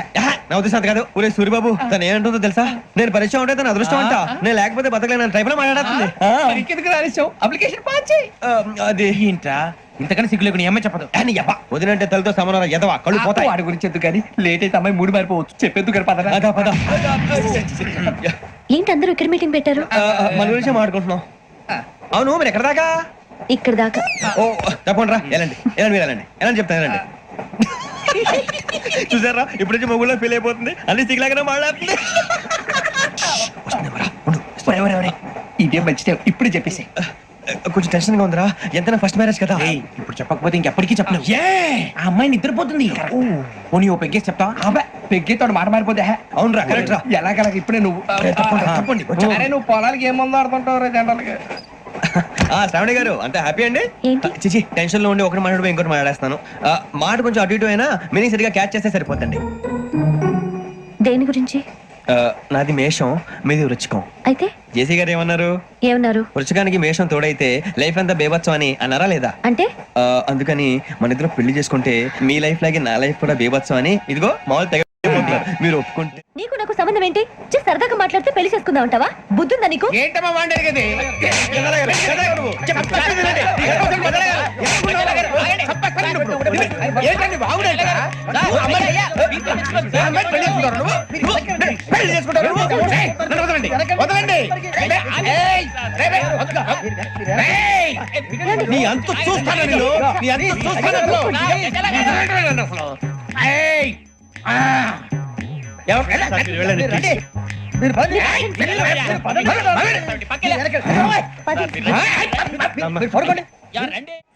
C: నా ఉద్దేశం కాదు. ఊరే సూరిబాబు తను ఏమంటుందో తెలుసా? నేను పరిచయం ఉంటే తన అదృష్టం అంట, నేను లేకపోతే బతకలేను ట్రైబ్ లో మాట్లాడుతుంది.
D: అప్లికేషన్ పాస్ చేయి.
C: అది
D: ఏంట్రా ఇంతకన్నా సిగ్గు లేకుండా ఏమై చెప్పదు.
C: వదినంటే తలతో సమానం ఎదవా, కళ్ళు పోతాయి.
D: వాడి గురించి ఎందుకు కానీ, లేట్ అయితే అమ్మాయి మూడు మారిపోవచ్చు. చెప్పేందుకు పద.
F: ఏంటి అందరూ ఇక్కడ మీటింగ్ పెట్టారు?
C: మన గురించి మాట్లాడుకుంటున్నాం. అవును మీరు ఎక్కడ దాకా?
F: ఇక్కడ దాకా.
C: ఓ తప్పకుండా రా, వెళ్ళండి వెళ్ళండి, మీరు వెళ్ళండి వెళ్ళండి చెప్తాను వెళ్ళండి. చూసారా ఇప్పుడు నుంచి మొగుల్లో ఫీల్ అయిపోతుంది, అన్ని సిగ్లాగానే మాట్లాడుతుంది.
D: ఇదే మంచిదే, ఇప్పుడు చెప్పేసి.
C: కొంచెం టెన్షన్ గా ఉందిరా, ఎంతైనా ఫస్ట్ మ్యారేజ్ కదా.
D: ఇప్పుడు చెప్పకపోతే ఇంకెప్పటికీ చెప్పలేవు. ఆ అమ్మాయి నిద్రపోతుంది. పోనీ ఓ పెగ్గేసి చెప్తా. పెగ్గేతో మాట మారిపోతే.
C: అవునరా, కరెక్ట్ రా.
D: ఎలాగలా ఇప్పుడే నువ్వు
C: చెప్పండి.
D: నువ్వు పొలాలకి ఏం మందు ఆడుతుంటావు జనరల్ గా.
C: శ్రావణి గారు అంత హ్యాపీ అండి?
E: ఏంటి?
C: చిచి టెన్షన్ లో ఉండి ఒకటి మాట్లాడిపోయి ఇంకోటి మాట్లాడేస్తాను. మాట కొంచెం అటు ఇటు అయినా మీనింగ్ సరిగా క్యాచ్ చేస్తే సరిపోతండి.
E: దేని గురించి?
C: నాది మేషం, మీది వృచ్చికం.
E: అయితే
C: జేసీ గారు ఏమన్నారు?
E: ఏమన్నారు?
C: వృచ్చికానికి మేషం తోడైతే లైఫ్ అంతా బేబత్సం అని అన్నారా లేదా?
E: అంటే
C: అందుకని మన ఇద్దరు పెళ్లి చేసుకుంటే మీ లైఫ్ లాగే నా లైఫ్ కూడా బేబత్సం అని ఇదిగో మామూలు తెగ మీరు ఒప్పుకుంటే.
E: నీకు నాకు సంబంధం ఏంటి? సరదాగా మాట్లాడితే పెళ్లి చేసుకుందాం అంటావా? బుద్ధుందా నీకు?
D: ఏంటమ్మా వాడేది ఏంటండి బాగుండే నీ అంత చూస్తాను నేను, నీ అంత చూస్తాను.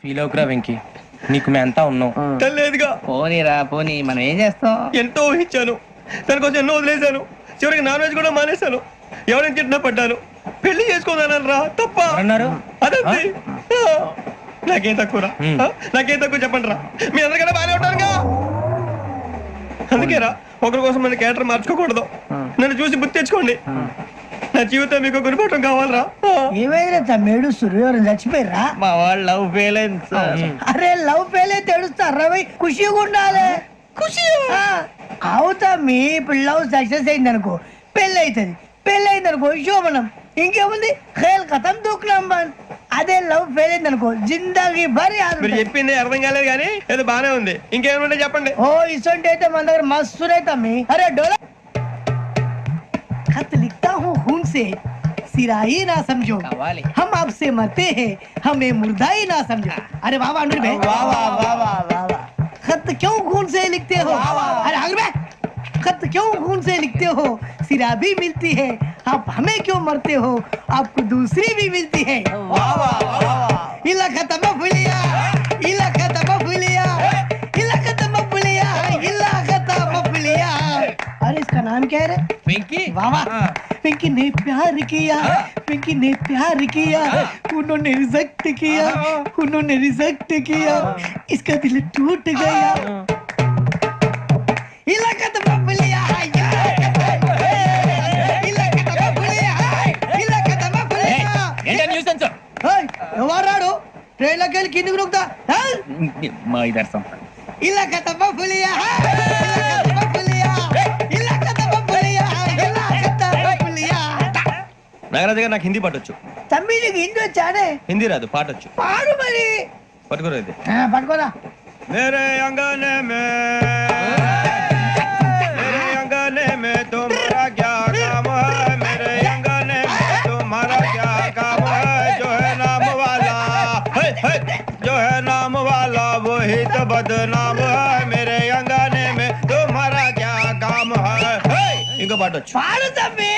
B: ఫీల్ అవుకురా వెంకీ, నీకు మేము అంతా ఉన్నాం.
C: లేదుగా
D: పోనీరా పోనీ, మనం ఏం చేస్తాం?
C: ఎంతో ఊహించాను, దానికోసం ఎన్నో వదిలేశాను, చివరికి నాన్ వెజ్ కూడా మానేశాను. ఎవరైనా తిట్టినా పడ్డాను. పెళ్లి చేసుకోదానని రా తప్ప
B: అన్నారు
C: అదంతే. నాకేం తక్కువరా? నాకేం తక్కువ చెప్పండి రా. మీ అందరికన్నా బాగానే ఉంటారుగా. అందుకేరా ఒకరి కోసం మన క్యారెక్టర్ మార్చుకోకూడదు. నన్ను చూసి గుర్తు తెచ్చుకోండి. నా జీవితం మీకు గురిపటం కావాలరా.
K: ఏమైనా తమ్మేడు సూర్యవరం చచ్చిపోయిరా?
D: మా వాళ్ళు లవ్ ఫెయిల్ అయింది సార్.
K: అరే లవ్ ఫెయిల్ అయితే ఏడుస్తారా? ఖుషిగా ఉండాలి. ఖుషి అవుతా. మీ ఇప్పుడు లవ్ సక్సెస్ అయింది అనుకో పెళ్ళి అవుతుంది. పెళ్ళి అయింది అనుకో శోభనం. ఇంకేముంది ఖేల్ కథం దూకునాం బాన్. అదే లవ్ ఫెయిల్ అయింది అనుకో జిందాగీ భారీ.
C: మీరు చెప్పింది అర్థం కాలేదు కానీ ఏదో బానే ఉంది. ఇంకేమంటే చెప్పండి.
K: ఓ ఇసొంటి అయితే మన దగ్గర మస్తు తమ్మి. అరే డోలా खत लिखता हूँ खून से सिरा ही ना समझो, हम आपसे मरते हैं हमें मुर्दा ही ना समझो. अरे वाह वाह अनुर भाई, वाह वाह वाह वाह वाह. खत क्यों खून से लिखते हो? अरे अनुर भाई, खत क्यों खून से लिखते हो? सिरा भी मिलती है, आप हमें क्यों मरते हो? आपको दूसरी भी मिलती है. वाह वाह वाह. इला खत्म फुलिया, इला खत्म फुलिया, इला खत्म फुलिया, इला खत्म फुलिया. अरे इसका नाम क्या है रे?
D: వెంకీ.
K: वाह वाह. पिंकी ने प्यार किया, पिंकी ने प्यार किया, उन्होंने रिजेक्ट किया, उन्होंने रिजेक्ट किया, इसका दिल टूट गया. इलाका तो बबलिया है, इलाका तो बबलिया है, इलाका तो बबलिया. ఎవరాడు ట్రైన్ లోకి వెళ్ళి కిందికి నొక్కుతా.
D: మా ఇదర్శం
K: ఇలాకా तो बबलिया है, इलाका तो बबलिया, इलाका तो बबलिया, इलाका तो बबलिया.
C: నాగరాజు గారు నాకు హిందీ పాటొచ్చు.
K: తమ్మి నీకు హిందీ వచ్చానే?
C: హిందీ రాదు, పాటొచ్చు.
K: పాడు మరి.
C: పట్టుకోరు అయితే.
K: పట్టుకోరా.
C: मेरे अंगने में तुम्हारा क्या काम है? मेरे अंगने में तुम्हारा क्या काम है? जो है नाम वाला, जो है नाम वाला वही तो बदनाम है. मेरे अंगने में तुम्हारा क्या काम है? इनको बाटो
K: పాడు తమ్మి.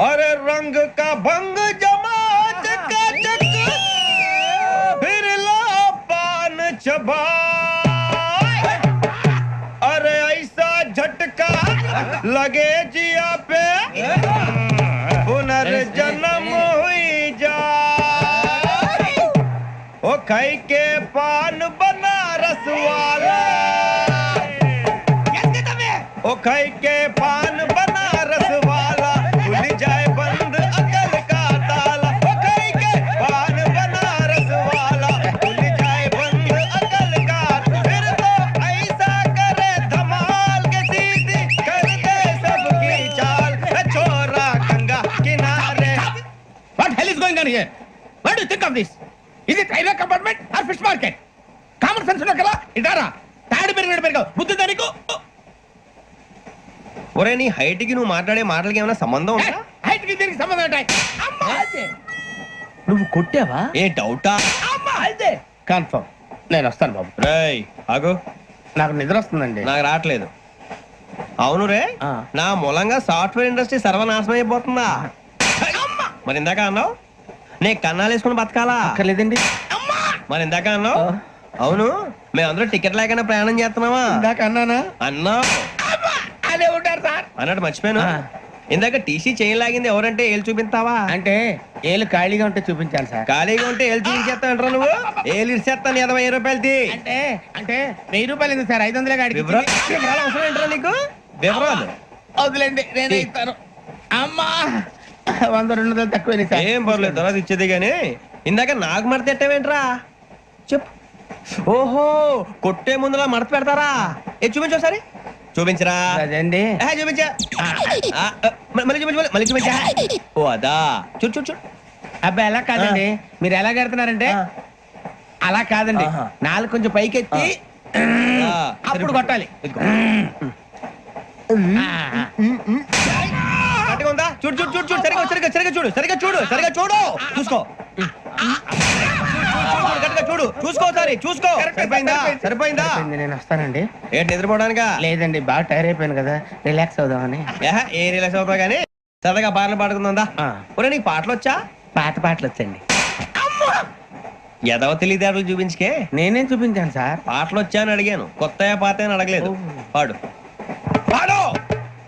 C: अरे रंग का भंग जमा चकाचक, फिर ला पान चबा. अरे ऐसा झटका लगे जिया पे, पुनर्जन्म हुई जा. ओ खाई के पान बनारस वाला, ओ खाई के पान बनारस वाला, खुल जाए बंद अकल का ताला. ओ खाई के पान बनारस वाला, खुल जाए बंद अकल का. फिर तो ऐसा करे धमाल के सीधी कर दे सबकी चाल. छोरा गंगा किनारे.
D: What hell is going on here? What do you think of this? Is it railway compartment or fish market? Common sense ఉన్నా కదా ఇదారా తాడి పెరిగావు బుద్ధి దానికి.
C: ఒరే నీ హైట్ కి నువ్వు మాట్లాడే మాటలకి ఏమైనా సంబంధం ఉందా?
D: హైట్ కి దీనికి సంబంధం ఉంటాయి.
B: నువ్వు కొట్టావా?
C: ఏ డౌటా?
D: కన్ఫర్మ్ నేను వస్తాను బాబు.
C: రేయ్ ఆగు,
D: నాకు నిద్ర వస్తుందండి.
C: నాకు రావట్లేదు. అవును రే, నా మూలంగా సాఫ్ట్వేర్ ఇండస్ట్రీ సర్వనాశనం అయిపోతుందా? మరి ఇందాక అన్నావు నే కన్నాలు వేసుకుని బతకాలా?
D: అక్కర్లేదండి.
C: మరి ఇందాక అన్నావు అవును మేమందరూ టికెట్ లేకుండా ప్రయాణం చేస్తున్నావా?
D: ఇందాక అన్నానా?
C: అన్నా
D: అదే ఉంటారు సార్
C: అన్నట్టు మర్చిపోయాను.
B: ఇందాక టీసీ చేయి లాగింది ఎవరంటే ఏళ్ళు చూపిస్తావా?
D: అంటే ఏళ్ళు ఖాళీగా ఉంటే చూపించాను సార్.
B: ఖాళీగా ఉంటే ఏళ్ళు చూపించేస్తానంటారా నువ్వు? ఏళ్ళు ఇచ్చేస్తాను 20 రూపాయలది.
D: అంటే అంటే 1000 రూపాయలు ఎందుకు సార్? 500 గాడికి
B: వివరాలు అవసరం ఏంట్రా నీకు? వివరాలు
D: వదిలేండి, నేనే ఇస్తాను. అమ్మా 100 200 తక్కువ సార్.
B: ఏం పర్లేదు, తర్వాత ఇచ్చేది కానీ ఇందాక నాకు మడత పెట్టావేంట్రా? చెప్పు. ఓహో, కొట్టే ముందులా మడత పెడతారా? ఏ చూపించు ఒకసారి. చూపించరా.
D: అదండి.
B: చూపించా. మళ్ళీ చూపించు, మళ్ళీ చూపించా. ఓ అదా, చూడు చూడు చూడు.
D: అబ్బాయి ఎలా కాదండి, మీరు ఎలా కడుతున్నారంటే అలా కాదండి. నాలుగు కొంచెం పైకెత్తి అప్పుడు కొట్టాలి.
B: కరెక్ట్గా ఉందా? చూడు చూడు చూడు చూడు, సరిగా సరిగా సరిగా చూడు, సరిగా చూడు, సరిగా చూడు, చూసుకో. కరెక్ట్గా చూడు, చూసుకో ఒకసారి, చూసుకో. సరిపోయిందా? సరిపోయిందా?
D: నేను వస్తానండి.
B: ఏంటి నిద్రపోవడానికా?
D: లేదండి, బాగా టైర్ అయిపోయాను కదా, రిలాక్స్ అవుదామని.
B: ఏ రిలాక్స్ అవుతావు కానీ సరదాగా పాటలు పాడుకుందా? ఒరే నీకు పాటలు వచ్చా?
D: పాటలు వచ్చండి.
B: ఎదవ తెలివితేటలు చూపించుకే.
D: నేనేం చూపించాను సార్?
B: పాటలు వచ్చా అని అడిగాను, కొత్త పాత అని అడగలేదు. పాడు పాడు.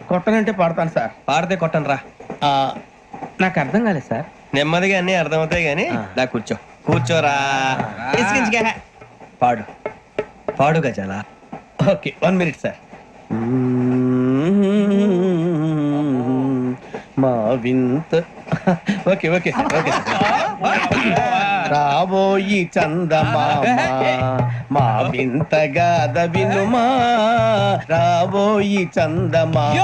D: కొట్టనంటే పడతాను సార్.
B: పాడితే కొట్టను రా.
D: నాకు అర్థం కాలేదు సార్.
B: నెమ్మదిగా అన్ని అర్థమవుతాయి గానీ దా కూర్చో. కూర్చోరా. ఇసుకించుకే. పాడు పాడు గజాల.
D: Okay, 1 minute sir. మా వింత. Okay okay okay. రాబోయి చందమామ మా వింత గాథ వినుమా, రాబోయి చందమామ.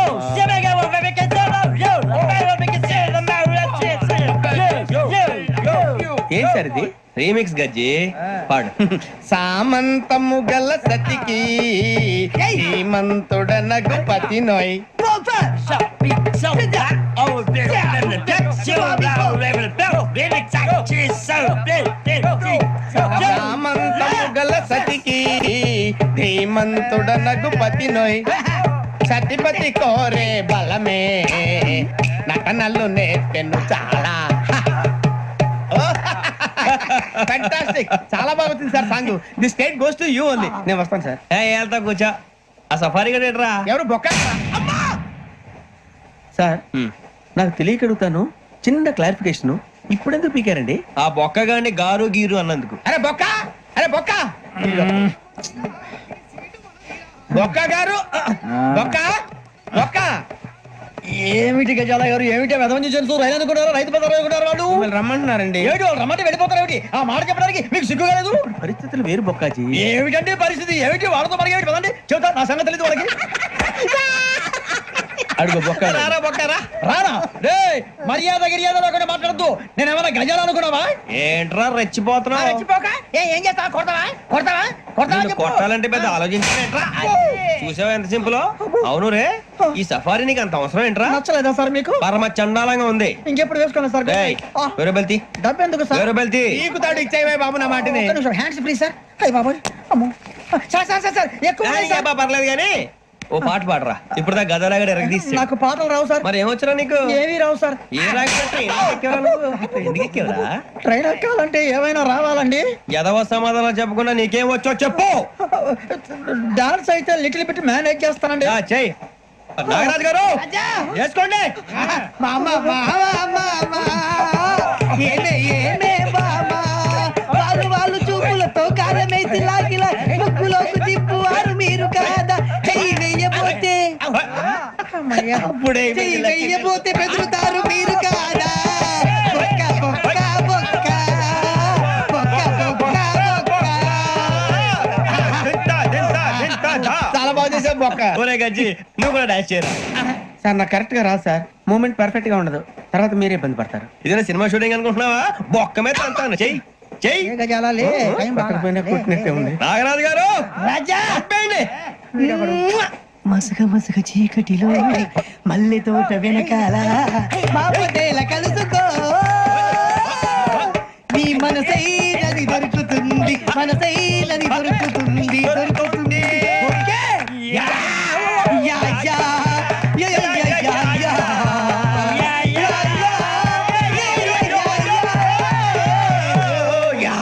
D: ఏం సార్ ఇది?
B: రీమిక్స్ గజ్జి. పాడు.
D: సామంతము గల సతికి హేమంతుడనగు పతి నోయ్. సామంతము గల సతికి ధీమంతుడనగు పతి నోయ్. సతిపతి కోరే బలమే నటనలు నేర్పెను చాలా. ఫ్యాంటాస్టిక్, చాలా బాగా వచ్చింది sir song. The state goes to you only. నేను వస్తాను సార్.
B: వెళ్తా కూర్చో. ఆ సఫారీ గడేట్రా.
D: ఎవరు బొక్క సార్? నాకు తెలియక అడుగుతాను, చిన్న క్లారిఫికేషన్. ఇప్పుడెందుకు పీకారండి?
B: ఆ బొక్క గాని గారు గీరు అన్నందుకు.
D: అరే బొక్క, అరే బొక్క, బొక్క గారు, బొక్క బొక్క.
K: ఏమిటి గజాల గారు, ఏమిటి వెదవం చూసారు? రైలు అనుకున్నారు, రైతు బజార్ అనుకున్నారు. వాళ్ళు
D: మిమ్మల్ని రమ్మంటున్నారండి.
K: ఏమిటి వాళ్ళు రమ్మంటే వెళ్ళిపోతారు? ఏమిటి ఆ మాట చెప్పడానికి మీకు సిగ్గు కాలేదు?
D: పరిస్థితులు వేరు బొక్కాజీ.
K: ఏమిటంటే పరిస్థితి ఏమిటి? వాళ్ళతో మనకి ఏమిటి పదండి, చెబుతా నా సంగతి తెలియదు వాళ్ళకి.
D: అడుగు బొక్క.
B: రారా బొక్కరా.
K: రానా రే, మర్యాద గిర్యాద లేకుండా మాట్లాడద్దు. నేను ఏమైనా గజాలు అనుకున్నావా?
B: ఏంట్రా రెచ్చిపోతున్నావు?
K: రెచ్చిపోక ఏం చేస్తావా? కొడతావా కొడతావా కొడతావా
B: నిన్ను
K: చెప్పు.
B: కొట్టాలంటే పెద్ద ఆలోచించావేంట్రా? చూసావా ఎంత సింపుల్? అవును రే, ఈ సఫారీ నీకు అంత అవసరం ఏంట్రా?
K: నచ్చలేదా సార్ మీకు?
B: పరమ చండాలంగా ఉంది.
K: ఇంకెప్పుడు వేసుకోండి సార్.
B: వేరే బెల్తి,
K: డబ్బు ఎందుకు సార్?
B: వేరే బెల్తి.
D: నీకు తాడు ఇచ్చాయి బాబు నా మాటని.
K: Hands free sir. అయ్యి బాబోయ్, అమ్మో సార్ సార్ సార్ సార్ ఎక్కువ ఉన్నాయి సార్.
B: పర్లేదు కానీ ఓ పాట పాడరా. ఇప్పుడు దా గదలాగడ ఎరగదీసి.
K: నాకు పాటలు రావు సార్.
B: మరి ఏమొచ్చరా నీకు?
K: ఏమీ రావు సార్.
B: ఏ రాకపోతే ఎందుకు ఎక్కేవరా?
K: ట్రైన్ ఎక్కాలంటే ఏమైనా రావాలండి.
B: ఎదవ సమాధానం చెప్పకుండా నీకేం వచ్చో చెప్పు.
K: డాన్స్ అయితే లిటిల్ బిట్ మేనేజ్ చేస్తానండి.
B: చెయ్యి నాగరాజు గారు, వేసుకోండి.
K: మామ ఏమే ఏమే బామా, వాళ్ళు చూపులతో కారమేసి లాగిలా ముక్కులోకి తిప్పువారు మీరు కాదా? చెయ్యి వెయ్యబోతే
D: అప్పుడే
K: చెయ్యి వెయ్యబోతే బెదురుతారు మీరు కాదా? బొక్క బొక్క బొక్క బొక్క బొక్క బొక్క.
D: చాలా బాగా చేసావు బొక్క.
B: ఒరే గజ్జి, నువ్వు కూడా డాన్స్ చేయరా.
D: సార్ నాకు కరెక్ట్ గా రాదు సార్. మూమెంట్ పర్ఫెక్ట్ గా ఉండదు, తర్వాత మీరే ఇబ్బంది పడతారు.
B: ఇదేనా సినిమా షూటింగ్ అనుకుంటున్నావా? బొక్క మీద అంటాను. చెయ్యి చెయ్యి.
K: ఏ గజాలాలే, టైం బాగా.
D: పక్కన కొట్టినట్టే ఉంది.
B: నాగరాజు గారు
K: రాజా
B: చెప్పండి.
K: మసక మసక చీకటిలో మల్లె తోట వెనకాల మాపదేల కలుసుకో, నీ మనసైనది దొరుకుతుంది, మనసైనది దొరుకుతుంది దొరుకుతుంది. Okay? Yeah yeah yeah yeah yeah yeah yeah yeah.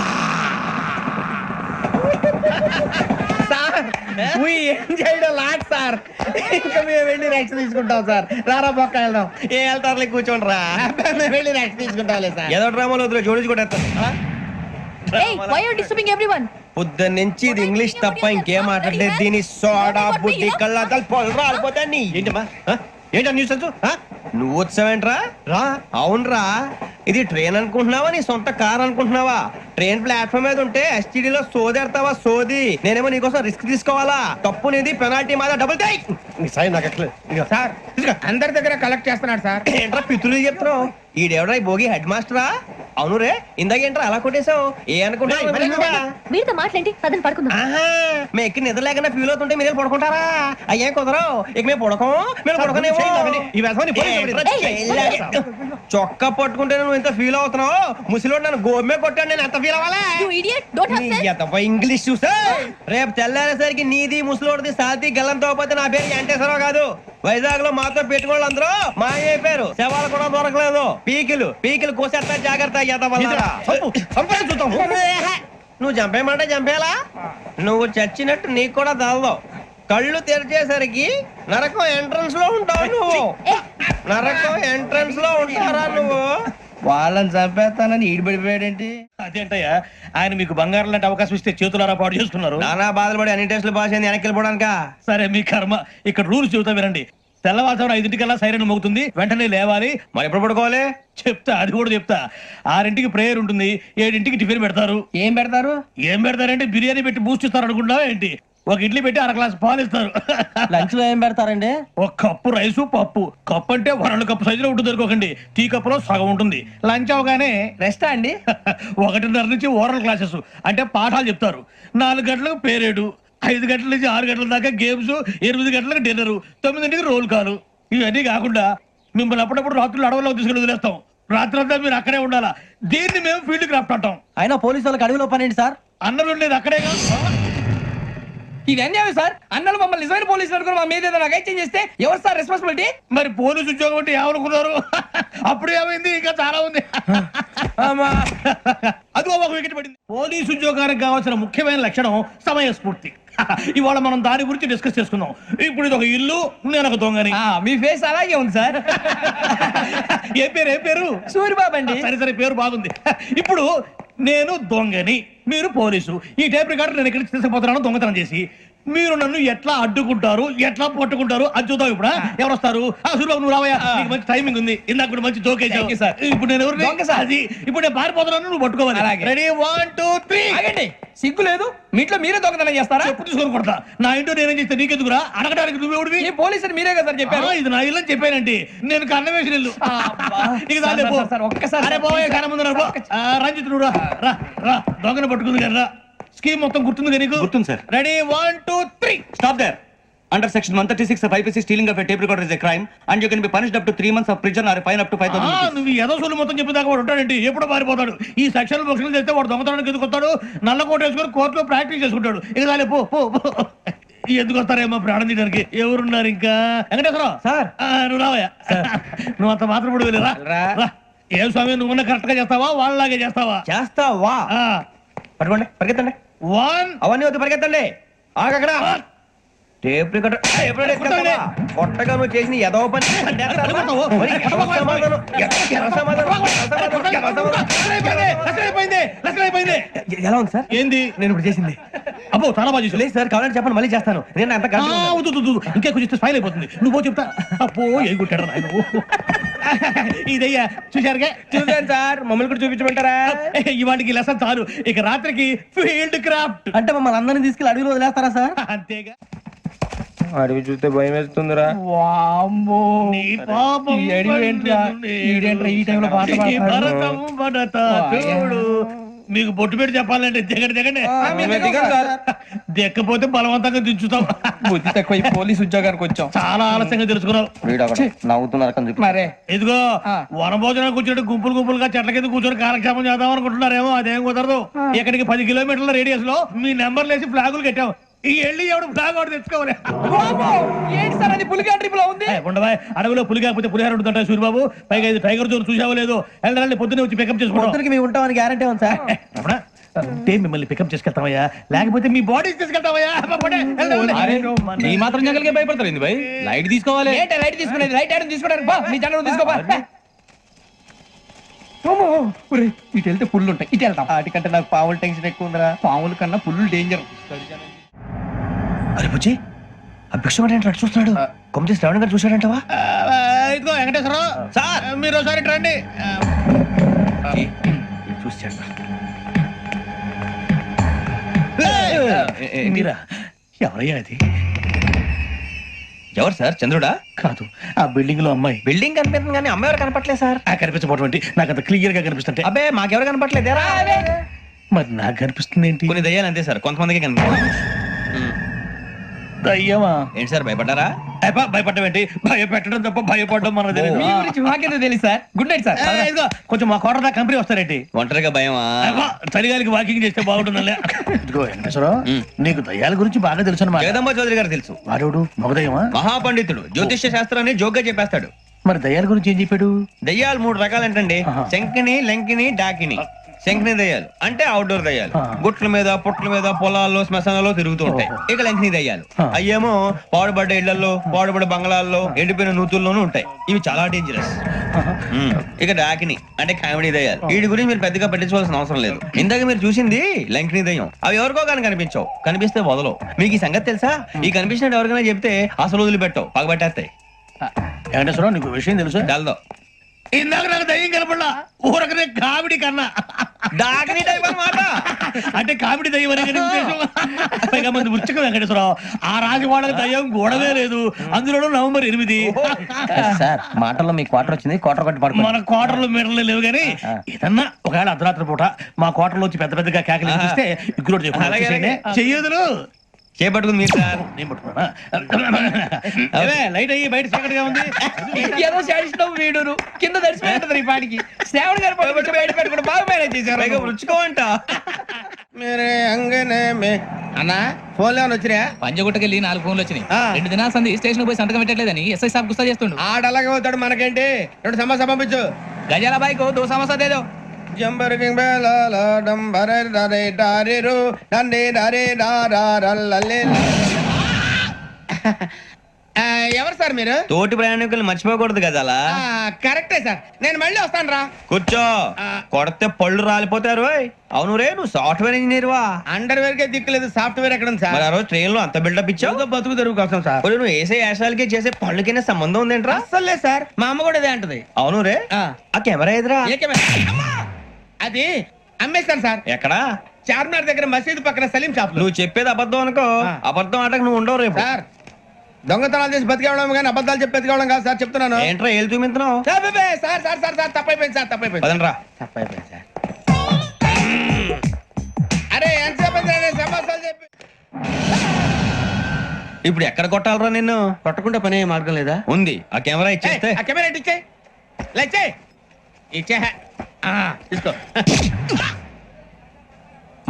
D: Sir we enjoyed a lot, sir. ఇంకా మేము వెళ్ళి రైట్స్ తీసుకుంటాం సార్. రారా పక్క వెళ్దాం.
C: ఏ వెళ్తారులే కూర్చోండి రా.
D: మేము వెళ్ళి రెస్ట్ తీసుకుంటాంలే సార్.
C: ఏదో డ్రామాలో వద్దులే, జోడించి కొట్టేస్తాను.
F: Hey, why are you disturbing everyone?
C: పొద్దున్న నుంచి ఇది ఇంగ్లీష్ తప్ప ఇంకేం మాట్లాడలేదు. దీని సోడా బుద్ధి కళ్ళ పొలరా రాలిపోతా నీ. ఏంటమ్మా ఏంటా న్యూస్ నువ్వు వచ్చావేంట్రా? రా. అవునరా, ఇది ట్రైన్ అనుకుంటున్నావా నీ సొంత కార్ అనుకుంటున్నావా? ట్రైన్ ప్లాట్ఫామ్ మీద ఉంటే ఎస్టీడీలో సోదేడతావా సోది? నేనేమో నీకోసం రిస్క్ తీసుకోవాలా? తప్పు నీది, పెనాల్టీ మాదా, డబుల్ టై.
H: సాయి నాకు ఎట్లా
D: సార్ అందరి దగ్గర కలెక్ట్ చేస్తున్నాడు సార్.
C: ఏంట్రా పితులు చెప్తున్నావు? ఈడెవడా ఈ భోగి హెడ్ మాస్టరా? అవును రే, ఇందాకేంట్రా అలా కొట్టేశావు? ఏ అనుకుంటున్నావు?
F: వీరితో మాట్లాడి అతను పడుకుందాం.
C: మేము ఎక్కి నిద్ర లేకుండా ఫీల్ అవుతుంటే మీరు పడుకుంటారా? అయ్యేం కుదరవు. ఇక మేము పడకం, మేము పడకనేమో. చొక్కా పట్టుకుంటే నువ్వు ఇంత ఫీల్ అవుతున్నావు. ముసలివాడు నన్ను గోమే కొట్టాడు, నేను ఎంత ఫీల్ అవ్వాలా?
F: You idiot, don't have sense.
C: English చూసా. రేపు తెల్లారేసరికి నీది ముసలోడిది సాతి గల్లంతో పోతే నా పేరు వెంకటేశ్వరరావు కాదు. వైజాగ్ లో మాతో పెట్టుకోళ్ళు అందరూ మాయైపోయారు. శవాలు కూడా దొరకలేదు. పీకిలు కోసేస్తా, జాగ్రత్త. నువ్వు చంపేయమంటే చంపేలా? నువ్వు చచ్చినట్టు నీకు కూడా తగదు. కళ్ళు తెరిచేసరికి నరకం ఎంట్రన్స్ లో ఉంటావు నువ్వు. నరకం ఎంట్రన్స్ లో ఉంటారా నువ్వు?
D: వాళ్ళని చంపేస్తానని ఈడిపడిపోయాడేంటి?
J: అదేంటయ్యా, ఆయన మీకు బంగారం లాంటి అవకాశం ఇస్తే చేతులారా పాటు చేసుకున్నారు.
C: నానా బాధలు పడి అన్ని టెస్టులు పాస్ అయింది, వెనక్కి వెళ్ళిపోవడానికా?
J: సరే మీ కర్మ. ఇక్కడ రూల్స్ చెబుతా వినండి. తెల్లవారుజామున 5 సైరన్ మోగుతుంది, వెంటనే లేవాలి.
C: మరి ఎప్పుడు పడుకోవాలి?
J: చెప్తా, అది కూడా చెప్తా. 6 ప్రేయర్ ఉంటుంది, 7 టిఫిన్ పెడతారు.
D: ఏం పెడతారు?
J: ఏం పెడతారంటే బిర్యానీ పెట్టి బూస్ట్ ఇస్తారు అనుకుంటా ఏంటి? ఒక ఇడ్లీ పెట్టి 1 గ్లాస్ పాలు ఇస్తారు.
D: లంచ్ లో ఏం పెడతారండి?
J: ఒక కప్పు రైసు, పప్పు. కప్పు అంటే 2 కప్పు సైజులో ఉంటుంది అనుకోకండి. టీ కప్పులో సగం ఉంటుంది. లంచ్ అవగానే
D: రెస్టా అండి?
J: 1:30 నుంచి ఓరల్ క్లాసెస్ అంటే పాఠాలు చెప్తారు. 4 గంటలకు పేరేడు, 5 గంటల నుంచి 6 గంటల దాకా గేమ్స్, 8 గంటలకు డిన్నర్, 9 రోల్ కాలు. ఇవన్నీ కాకుండా మిమ్మల్ని అప్పుడప్పుడు రాత్రులు అడవుల్లో తీసుకుని వదిలేస్తాం. రాత్రి అంతా మీరు అక్కడే ఉండాలా. దీన్ని మేము ఫీల్డ్ క్రాఫ్ట్ అంటాం.
D: అయినా పోలీసు వాళ్ళకి అడవిలో పని ఏంటి సార్?
J: అన్నలు ఉండేది అక్కడే కాదు.
D: ఇది అన్యాయం సార్. అన్నలు మమ్మల్ని నిజమైన పోలీసులు అనుకుని మా మీద ఏదైనా అగైత్యం చేస్తే ఎవరు సార్ రెస్పాన్సిబిలిటీ?
J: మరి పోలీసు ఉద్యోగం అంటే ఏమనుకున్నారు? అప్పుడు ఏమైంది? ఇంకా చాలా ఉంది. అది ఒక వికెట్ పడింది. పోలీసు ఉద్యోగానికి కావాల్సిన ముఖ్యమైన లక్షణం సమయస్ఫూర్తి. ఇవాళ మనం దాని గురించి డిస్కస్ చేసుకుందాం. ఇప్పుడు ఇది ఒక ఇల్లు, నేను ఒక దొంగని.
D: మీ ఫేస్ అలాగే ఉంది సార్.
J: ఏ పేరు?
D: సూరిబాబు అండి.
J: సరే పేరు బాగుంది. ఇప్పుడు నేను దొంగని, మీరు పోలీసు. ఈ టైప్ రికార్డు నేను ఎక్కడికి తీసుకుపోతున్నాను దొంగతనం చేసి. మీరు నన్ను ఎట్లా అడ్డుకుంటారు, ఎట్లా పట్టుకుంటారు అది చూద్దాం. ఇప్పుడు ఎవరు వస్తారు? సూరిబాబు నువ్వు రావయ్యా, నీకు మంచి టైమింగ్ ఉంది. ఇందాక కూడా మంచి జోక్ వేసావు సార్. ఇప్పుడు నేను ఎవరు? అది ఇప్పుడు నేను పారిపోతున్నాను, నువ్వు పట్టుకోవాలి. రెడీ 1 2 3.
D: సిగ్గు లేదు? మీట్లో మీరే దొంగతనం చేస్తారా?
J: ఎప్పుడు తీసుకొని కొడతా. నా ఇంటో నేనేం చేస్తే నీకెందుకురా? అడగడానికి నువ్వెవడివి?
D: ఈ పోలీసులు మీరే కదా సార్ చెప్పారు.
J: ఇది నా ఇల్లు అని చెప్పానండి. నేను కన్న వేసిన ఇల్లు.
D: ఒక్కసారి
J: రంజిత్ నువ్వు రా. దొంగను పట్టుకుంది కదా. స్కీమ్ మొత్తం గుర్తుంది కదా నీకు? గుర్తుంది sir. Ready 1 2 3. Stop there. Under section 136 of IPC, stealing of a tape recorder is a crime and you can be punished up to 3 months of prison or a fine up to 5,000 rupees. నువ్వు ఏదో సొల్లు మొత్తం చెప్పేదాకా వాడు ఉంటాడండి. ఎప్పుడో పారిపోతాడు. ఈ సెక్షన్ బుక్స్లు చేస్తే వాడు దొంగతనానికి ఎందుకు వస్తాడు? నల్ల కోట వేసుకొని కోర్టులో ప్రాక్టీస్ చేసుకుంటాడు. ఇక చాలే పో. ఎందుకు వస్తారేమో ప్రాణం తీయడానికి. ఎవరున్నారు ఇంకా? వెంకటేశ్వరరావు సార్, నువ్వు రావయ్యా. నువ్వు అంత మాత్రం కూడా వెళ్ళి రా. ఏం స్వామి, నువ్వు కరెక్ట్ గా చేస్తావా వాళ్ళలాగే చేస్తావా?
C: చేస్తావా? పట్టుకోండి, పరిగెత్తండి.
J: 1
C: అవన్నీ వద్దు, పరిగెత్తండి. ఆగక్కడ టేప్ రికార్డర్ కొట్టగా నువ్వు చేసిన ఎదవ పని. ఎలా ఉంది సార్?
J: ఏంది
C: నేను ఇప్పుడు చేసింది?
J: అబ్బో చాలా బాగా చేసావు.
C: లేదు సార్, కావాలంటే చెప్పండి, మళ్ళీ చేస్తాను. నేను అంత
J: ఇంకే కొంచెం స్మైల్ అయిపోతుంది. నువ్వు చెప్తా. అబ్బో ఏ కొట్టాడు ఆయన. ఇదయ్యా చూశారుగా?
C: చూసాను సార్. మమ్మల్ని కూడా చూపించమంటారా?
J: ఇవాటికి లెసన్ చాలు. ఇక రాత్రికి ఫీల్డ్ క్రాఫ్ట్.
D: అంటే మమ్మల్ని అందరినీ తీసుకెళ్ళి అడవిలో వదిలేస్తారా సార్?
J: అంతేగా.
C: అడవి చూస్తే భయం వేస్తుందిరా.
J: నీ పాపం
D: ఈ టైంలో పాట
J: భరతం భరత చూడు. మీకు బొట్టు పెట్టి చెప్పాలంటే దిగండి. దిక్కపోతే బలవంతంగా దించుతాం.
D: బుద్ధి తక్కువ పోలీసు ఉద్యోగానికి వచ్చాం.
J: చాలా ఆలస్యంగా తెలుసుకున్నావు.
D: నవ్వుతున్నారు మరే.
J: ఇదిగో వనభోజనానికి కూర్చొని గుంపులుగా చెట్ల కింద కూర్చొని కాలక్షేపం చేద్దాం అనుకుంటున్నారేమో. అదేం కుదరదు. ఇక్కడికి 10 కిలోమీటర్ల రేడియస్ లో మీ నెంబర్లు వేసి ఫ్లాగులు కట్టాం. ఈ వెళ్ళి ఎవడు ఫ్లాగ్ ఒకటి తెచ్చుకోవాలి.
D: ఏంటి సార్ అది? పులిగా ట్రిప్ లో ఉంది.
J: ఉండవా? అడవిలో పులి కాకపోతే పులిహార ఉంటుంటా సూరిబాబు. పైగా ఇది టైగర్ జోన్ చూసావో లేదో. వెళ్ళాలంటే పొద్దున్నే వచ్చి పికప్ చేసుకుంటాం.
D: మేము ఉంటామని గ్యారంటీ ఉంది సార్.
J: అంటే మిమ్మల్ని పికప్ చేసుకెళ్తామయ్యా లేకపోతే మీ బాడీ తీసుకెళ్తామయ్యా
A: ఈ మాత్రం జంగల్కే భయపడతారు ఏంది భయ్? లైట్ తీసుకోవాలి.
D: లైట్ తీసుకునేది లైట్ ఆడని తీసుకోవడానికి బా నీ జంగలు తీసుకోబా
J: ఇటు వెళ్తే పుల్లు ఉంటాయి ఇటు వెళ్తాం
B: వాటికంటే నాకు పావులు టెన్షన్ ఎక్కువ ఉందిరా.
J: పాముల కన్నా పుల్లు డేంజర్.
B: అరే బుజ్జి ఆ భిక్షం అంటే చూస్తున్నాడు. కొమ్మతి శ్రావణ్ గారు చూశాడంటవా?
J: ఇదిగో వెంకటేశ్వరరావు సార్ మీరు ఒకసారి ఇటు రండి.
B: చూశాడు.
J: మీరా ఎవరయ్యా అది?
A: ఎవరు సార్? చంద్రుడా?
J: కాదు ఆ బిల్డింగ్ లో అమ్మాయి.
A: బిల్డింగ్ కనిపిస్తుంది కానీ అమ్మ ఎవరు కనపట్లేదు సార్.
J: కనిపించబోటువంటి నాకు అంత క్లియర్ గా కనిపిస్తుంటే
A: అబ్బే మాకెవరు కనపట్లేదేరా?
J: మరి నాకు కనిపిస్తుంది ఏంటి?
A: కొన్ని దయ్యాలు అంతే సార్, కొంతమందికి కనిపిస్తుంది.
J: అయ్యమా
A: ఏంటి సార్ భయపడ్డారా?
J: భయపడడం ఏంటి? భయపెట్టడం తప్ప భయపడడం మన
D: మాకేదో తెలియదు సార్. Good night sir.
J: కొంచెం మా కోట కంపెనీ వస్తారేంటి?
A: ఒంటరిగా భయమా?
J: చలిగాలికి వాకింగ్ చేస్తే బాగుంటుందిలే. ఇదిగో వెంకటేశ్వరరావు నీకు దయ్యాల గురించి బాగా తెలుసు అన్నమాట.
A: జగదంబ చౌదరి గారు తెలుసు.
J: వాడు మగదయ్యమా?
A: మహాపండితుడు, జ్యోతిష్య శాస్త్రాన్ని జోగ్గా చెప్పేస్తాడు.
J: మరి దయ్యాల గురించి ఏం చెప్పాడు?
A: దయ్యాలు 3 రకాలు ఏంటండి, శంకిని, లంకిని, డాకిని. శంకిని దయ్యాలు అంటే అవుట్డోర్ దయ్యాలు, గుట్ల మీద పుట్ల మీద పొలాల్లో శ్మశానాల్లో తిరుగుతూ ఉంటాయి. ఇక లంకిని దయ్యాలు అయ్యేమో పాడుబడ్డ ఇళ్లలో పాడుబడ్డ బంగ్లాల్లో ఎండిపోయిన నూతుల్లోనూ ఉంటాయి. ఇవి చాలా డేంజరస్. ఇక డాకిని అంటే కామెడీ దయ్యాలు. వీటి గురించి మీరు పెద్దగా పట్టించుకోవాల్సిన అవసరం లేదు. ఇందాక మీరు చూసింది లంకిని దయ్యం. అవి ఎవరికో కానీ కనిపించవు, కనిపిస్తే వదలవు. మీకు ఈ సంగతి తెలుసా? ఈ కనిపించినట్టు ఎవరికైనా చెప్తే అసలు వదిలిపెట్టవు, పగబట్టేస్తాయి.
J: వెంకటేశ్వరరావు నీకు విషయం తెలుసా?
A: డల్దో
J: ఇందాక నాకు దయ్యం కనపడలా, ఊరకనే కామెడీ కన్నా
A: డాకిని టైప్ అన్నమాట.
J: అంటే కామెడీ దయ్యం అనే పైగా మంది ఉచ్చక వెంకటేశ్వరరావు. ఆ రాజు వాళ్ళకి దయ్యం గొడవే లేదు, అందులోనూ నవంబర్ 8.
D: సార్ మాటల్లో మీ క్వార్టర్ వచ్చింది, క్వార్టర్ కట్టి పడుకో.
J: మన క్వార్టర్లు మీటర్లు లేవు కానీ ఏదన్నా ఒకవేళ అర్ధరాత్రి పూట మా క్వార్టర్లో వచ్చి పెద్ద పెద్దగా కేకలు ఇస్తే ఇగ్గురు చెయ్యదులు
A: చేపట్టుకుంది మీరు సార్.
J: నేను పట్టుకున్నా లైట్ అయ్యి బయట చీకటిగా ఉంది.
D: ఏదో శాడిస్తావు వీడును కింద దర్శనం ఈ పాటికి శ్రావణ్ గారు పట్టుబట్టి బయట పెట్టుకుంటే బాగా మేనేజ్ చేశారు.
A: రుచుకోమంట
B: మేరే అంగనే మే అన్నా ఫోన్ లేవని వచ్చినా?
D: పంజగుట్టకెళ్ళి 4 ఫోన్లు వచ్చినాయి. 2 దినాల సంది స్టేషన్ పోయి సంతకం పెట్టలేదని ఎస్ఐ సాబ్ గుస్తా చేస్తుండు.
B: ఆడలాగే పోతాడు, మనకేంటి? 2 సమస్య పంపించు.
D: గజాల బైక్ 2 సమస్య దేదో.
B: జంబరకింగ్ బేలాల డంబరే డరే డారిరు నందే డరే డారల్లలే. ఎవరు సార్ మీరు?
A: తోటి ప్రయాణికులు మర్చిపోకూడదు గజాలా.
B: కరెక్టే సార్, నేను మళ్ళీ వస్తాను రా.
A: కూర్చో, కొడితే పళ్ళు రాలిపోతారు. అవును రే, నువ్వు సాఫ్ట్వేర్ ఇంజనీర్ వా?
B: అండర్వేర్ కే దిక్కులేదు, సాఫ్ట్వేర్ ఎక్కడ ఉంది సార్?
A: మరి ఆ రోజు ట్రైన్ లో అంత బిల్డప్ ఇచ్చావు.
B: బతుకు తెరుగు కోసం సార్.
A: మరి నువ్వు వేసే యాశాలకి చేసే పళ్ళకైనా సంబంధం ఉందేంట్రా?
B: అస్సలు లేదు సార్, మా అమ్మ కూడా అదే అంటది.
A: అవును రే, ఆ కెమెరా ఎదురా?
B: అది అమ్మేస్తాను సార్.
A: ఎక్కడా?
B: చార్మినార్ దగ్గర మసీదు పక్కన సలీం షాప్.
A: నువ్వు చెప్పేది అబద్ధం అనుకో, అబద్ధం ఆటకు నువ్వు ఉండవు రేపు.
B: సార్ దొంగతనాలు చేసి బతికేవడం కానీ అబద్ధాలు చెప్పి బతికేవడం కాదు సార్, చెప్తున్నాను.
A: ఏంట్రా ఏళ్ళు చూపించినావు?
B: సార్ సార్ సార్ సార్ తప్పైపోయింది సార్, తప్పైపోయింది.
A: పదండ్రా.
B: తప్పైపోయింది సార్. అరే ఎంతసేపు సమాసాలు చెప్పి
A: ఇప్పుడు ఎక్కడ కొట్టాలరా నిన్ను?
B: కొట్టకుండా పని మార్గం లేదా?
A: ఉంది, ఆ కెమెరా ఇచ్చేస్తే.
B: ఆ కెమెరా ఇచ్చే లేచే ఇచ్చే తీసుకో.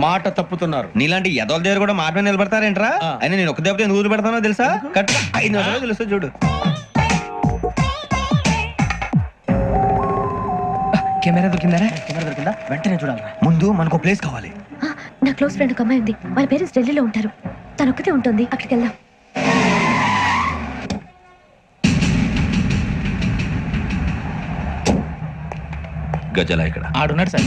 B: మాట తప్పుతున్నారు.
A: నీలాంటి ఎదల దగ్గర కూడా మాట మీద నిలబడతారేంట్రా? అయినా నేను ఒక దెబ్బతో ఎందుకు ఊరు పెడతానో తెలుసా? కట్ 5 నిమిషాలు తెలుస్తా చూడు.
D: కెమెరా దొరికిందా?
J: కెమెరా దొరికిందా? వెంటనే చూడాలి.
A: ముందు మనకు ప్లేస్ కావాలి.
F: నా క్లోజ్ ఫ్రెండ్ ఒక అమ్మాయి ఉంది, వాళ్ళ పేరెంట్స్ ఢిల్లీలో ఉంటారు. తను ఒక్కతే ఉంటుంది, అక్కడికి వెళ్దాం.
A: గజల ఇక్కడ
D: ఆడున్నాడు సార్.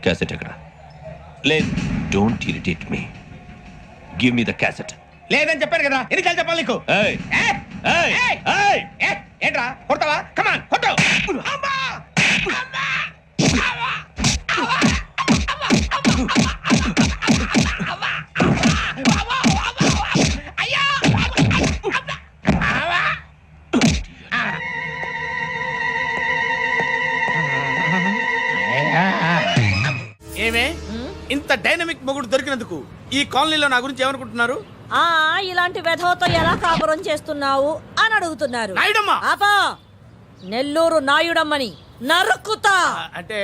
A: క్యాసెట్ ఎక్కడ? లేదు, don't irritate me, give me the cassette.
B: లేదని చెప్పాను కదా, ఎన్నిసార్లు చెప్పాలి నీకు? ఏంట్రా కొడతావా? కమాన్ కొట్టు.
C: ఏమే ఇంత డైనమిక్ మొగుడు దొరికినందుకు ఈ కాలనీలో నా గురించి ఏమనుకుంటున్నారు?
L: ఇలాంటి వెధవతో ఎలా కాపురం చేస్తున్నావు అని అడుగుతున్నారు.
C: నాయుడమ్మా!
L: ఆపా, నెల్లూరు నాయుడమ్మని నరుక్కుతా.
C: అంటే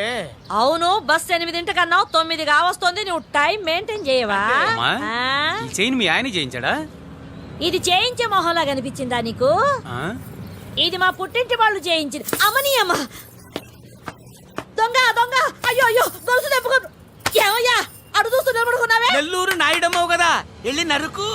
L: అవును, బస్ 8 కన్నా 9 కావస్తుంది. నువ్వు టైం మెయింటైన్ చేయవా?
C: చైన్ మీ ఆయన చేయించాడా?
L: ఇది చేయించే మొహంలా కనిపించిందా నీకు? ఇది మా పుట్టింటి వాళ్ళు చేయించింది. అమ్మని అమ్మ దొంగ దొంగ, అయ్యో అయ్యో గొలుసు తెప్పుకో. ఏమయ్యా అడు చూస్తూ నిలబడుకున్నావే?
D: నెల్లూరు నాయుడమ్మవు కదా, వెళ్ళి నరుకు.